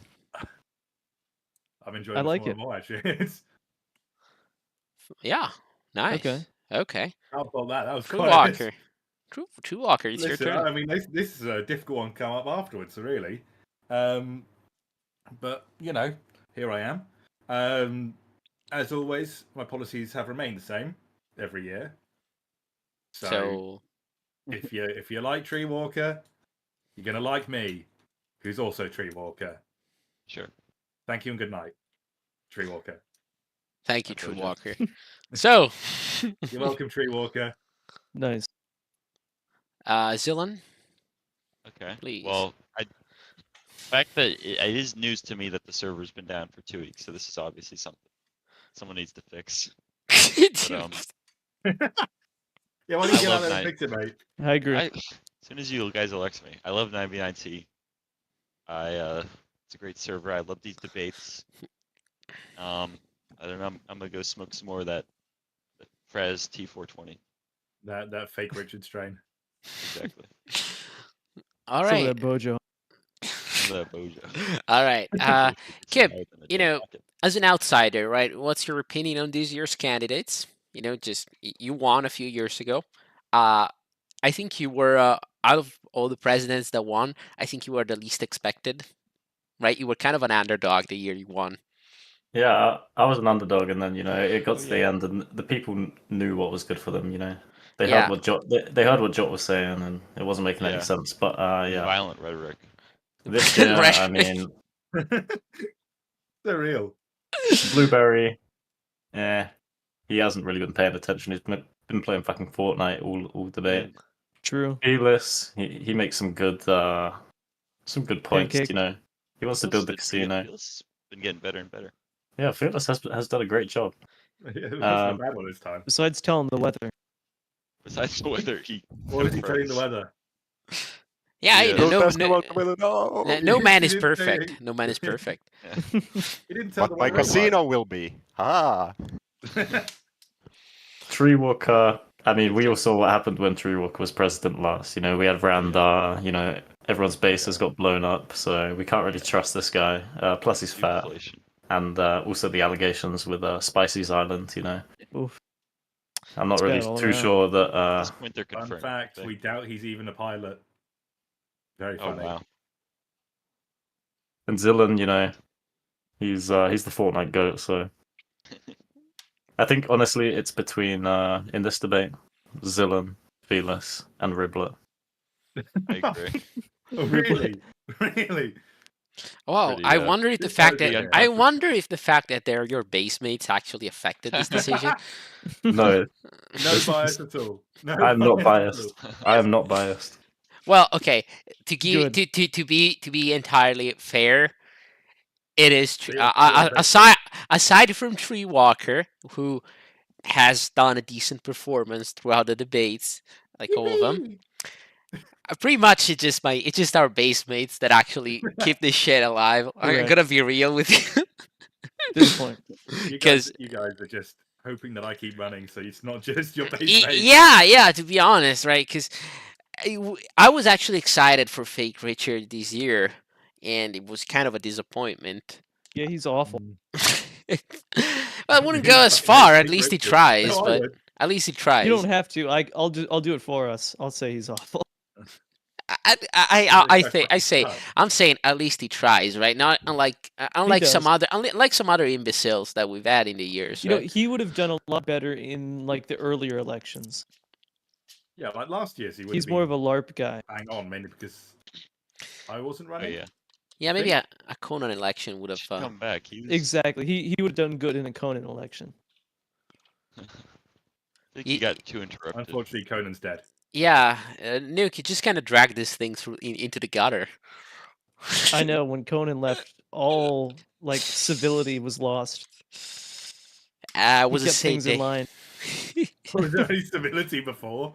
I'm enjoying I this like more it. and more actually. It's, Yeah. Nice. Okay. Okay. how about that? That was True quite Walker. True Walker, it's your Listen, turn. I mean, this is a difficult one come up afterwards, really. But you know, here I am. As always, my policies have remained the same every year. So, if you like Tree Walker, you're gonna like me, who's also Tree Walker. Sure. Thank you and good night, Tree Walker. Thank you, My True pleasure. Walker. So, You're welcome, Tree Walker. Nice. Zillan, Okay. Please. Well, the fact that it is news to me that the server's been down for 2 weeks, so this is obviously something someone needs to fix. But, Yeah, why don't you I get out love there and night. fix it, mate? I agree. as soon as you guys elect me, I love 9v9T. It's a great server. I love these debates. I don't know. I'm gonna go smoke some more of that Frez T420. That fake Richard strain. Exactly. All Some right. of that Bojo. Some of that Bojo. All right. Kip, Higher than a you know, jacket. as an outsider, right? What's your opinion on this year's candidates? You know, just you won a few years ago. I think you were out of all the presidents that won, I think you were the least expected, right? You were kind of an underdog the year you won. Yeah, I was an underdog, and then it got to the Yeah. end, and the people knew what was good for them. They Yeah. heard what they heard what Jot was saying, and it wasn't making Yeah. any sense. But yeah, Violent rhetoric. this year, I Right. mean, They're real. Blueberry, he hasn't really been paying attention. He's been playing fucking Fortnite all debate. True. Fearless, he makes some good points. Pancake. He wants to build the casino. Fearless been getting better and better. Yeah, Fearless has done a great job. It wasn't a bad one this time. Besides telling the weather. Besides the weather, he What is he telling the confirms. weather? Yeah, Yeah. you know, Don't no, ask no, about the weather, no. no man is You didn't say perfect. it. No man is perfect. He didn't tell But the my weather. casino will be. Ah. Tree Walker. I mean, we all saw what happened when Tree Walker was president last. We had Randar. Everyone's bases got blown up, so we can't really trust this guy. Plus, he's fat, Inflation. and also the allegations with Spicy's Island. Oof. I'm not It's really bad all too around. sure At that. this point, they're Fun confirmed. fact: we doubt he's even a pilot. Very Oh funny. wow. And Zillan, he's the Fortnite goat. So I think honestly, it's between in this debate, Zillan, Fearless, and Riblet. I agree. Oh, really? Really? Wow, Pretty, I wonder if the this fact might be that unpopular. I wonder if the fact that they're your base mates actually affected this decision. No, No bias at all. No I'm not at biased. all. I am not biased. Well, okay, to give Good. to be entirely fair, it is true. Yeah, Aside from Tree Walker, who has done a decent performance throughout the debates, like all of them, Pretty much, it's just our base mates that actually keep this shit alive. I'm Correct. gonna be real with you. At this point. You 'Cause- guys are just hoping that I keep running, so it's not just your base mates. Yeah, to be honest, right? Because I was actually excited for Fake Richard this year, and it was kind of a disappointment. Yeah, he's awful. Well, I wouldn't go as far. At least he tries, No, I but would. at least he tries. You don't have to. I'll do it for us. I'll say he's awful. I say I'm saying at least he tries, right? Not unlike some does. other imbeciles that we've had in the years. You know, right? he would have done a lot better in like the earlier elections. Yeah, like last year's, he would. He's more of a LARP guy. Hang on, mainly because I wasn't Oh running. yeah, Yeah, maybe a Conan election would have. come back. He was, Exactly. He would have done good in a Conan election. I think he got too interrupted. Unfortunately, Conan's dead. Yeah, Nuke, you just kind of dragged this thing through into the gutter. I know when Conan left, all like civility was lost. It He was a kept sad things in day. line. Was there any stability before?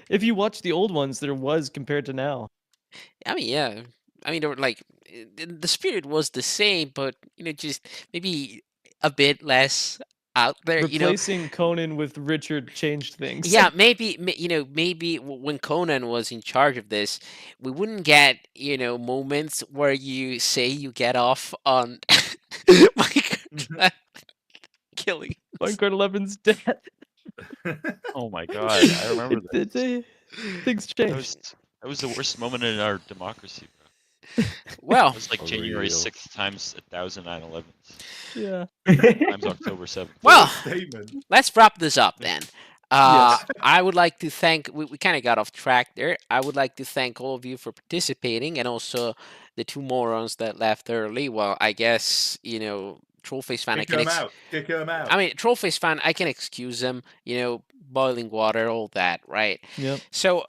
If you watch the old ones, there was compared to now. I mean, yeah. I mean, they were like the spirit was the same, but just maybe a bit less out there. Replacing Conan with Richard changed things. Yeah, maybe when Conan was in charge of this, we wouldn't get moments where you say you get off on Minecraft killing. Minecraft 11's dead. Oh my god, I remember that. Things That changed. was the worst moment in our democracy, bro. Well, It was like For January real. 6th times 9/11 Yeah. times October 7th. well, Statement. let's wrap this up then. Yes. I would like to thank. We kind of got off track there. I would like to thank all of you for participating, and also the two morons that left early. Well, I guess Trollface fan. Kick him out. Kick him out. I mean, Trollface fan. I can excuse him. Boiling water, all that, right? Yep. So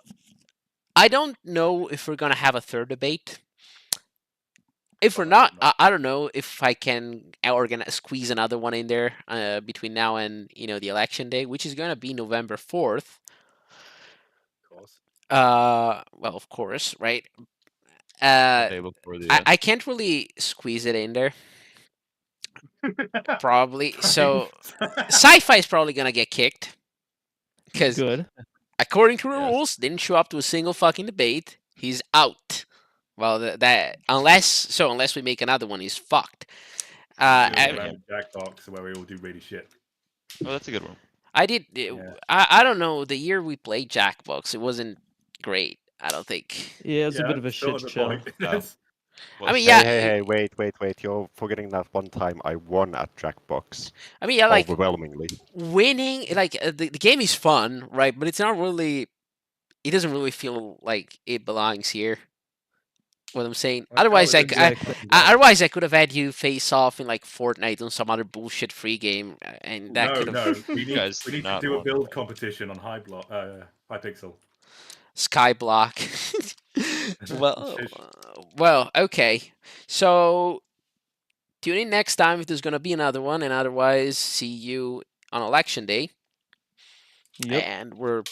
I don't know if we're gonna have a third debate. If we're not, I don't know if I can squeeze another one in there between now and the election day, which is gonna be November 4th. Of course. Well, of course, right? The day before the I can't really squeeze it in there, probably. So Sci-Fi is probably gonna get kicked because, Good. according to the Yes. rules, didn't show up to a single fucking debate. He's out. Well, unless we make another one, he's fucked. Jackbox, where we all do really shit. Oh, that's a good one. I did. Yeah. I don't know. The year we played Jackbox, it wasn't great. I don't think. Yeah, it was a bit of a that's sort shit the show. point. Oh. That's- I mean, Hey, yeah. hey, wait. You're forgetting that one time I won at Jackbox. I mean, yeah, like Overwhelmingly. winning. Like the game is fun, right? But it's not really. It doesn't really feel like it belongs here. What I'm saying. Well, Otherwise, it's exactly. otherwise I could have had you face off in like Fortnite on some other bullshit free game, and that could have No. We need, guys we do need to not do a want build that. competition on Hypixel. Skyblock. well, Shish. well, okay. So tune in next time if there's gonna be another one, and otherwise, see you on election day. Yep. And we're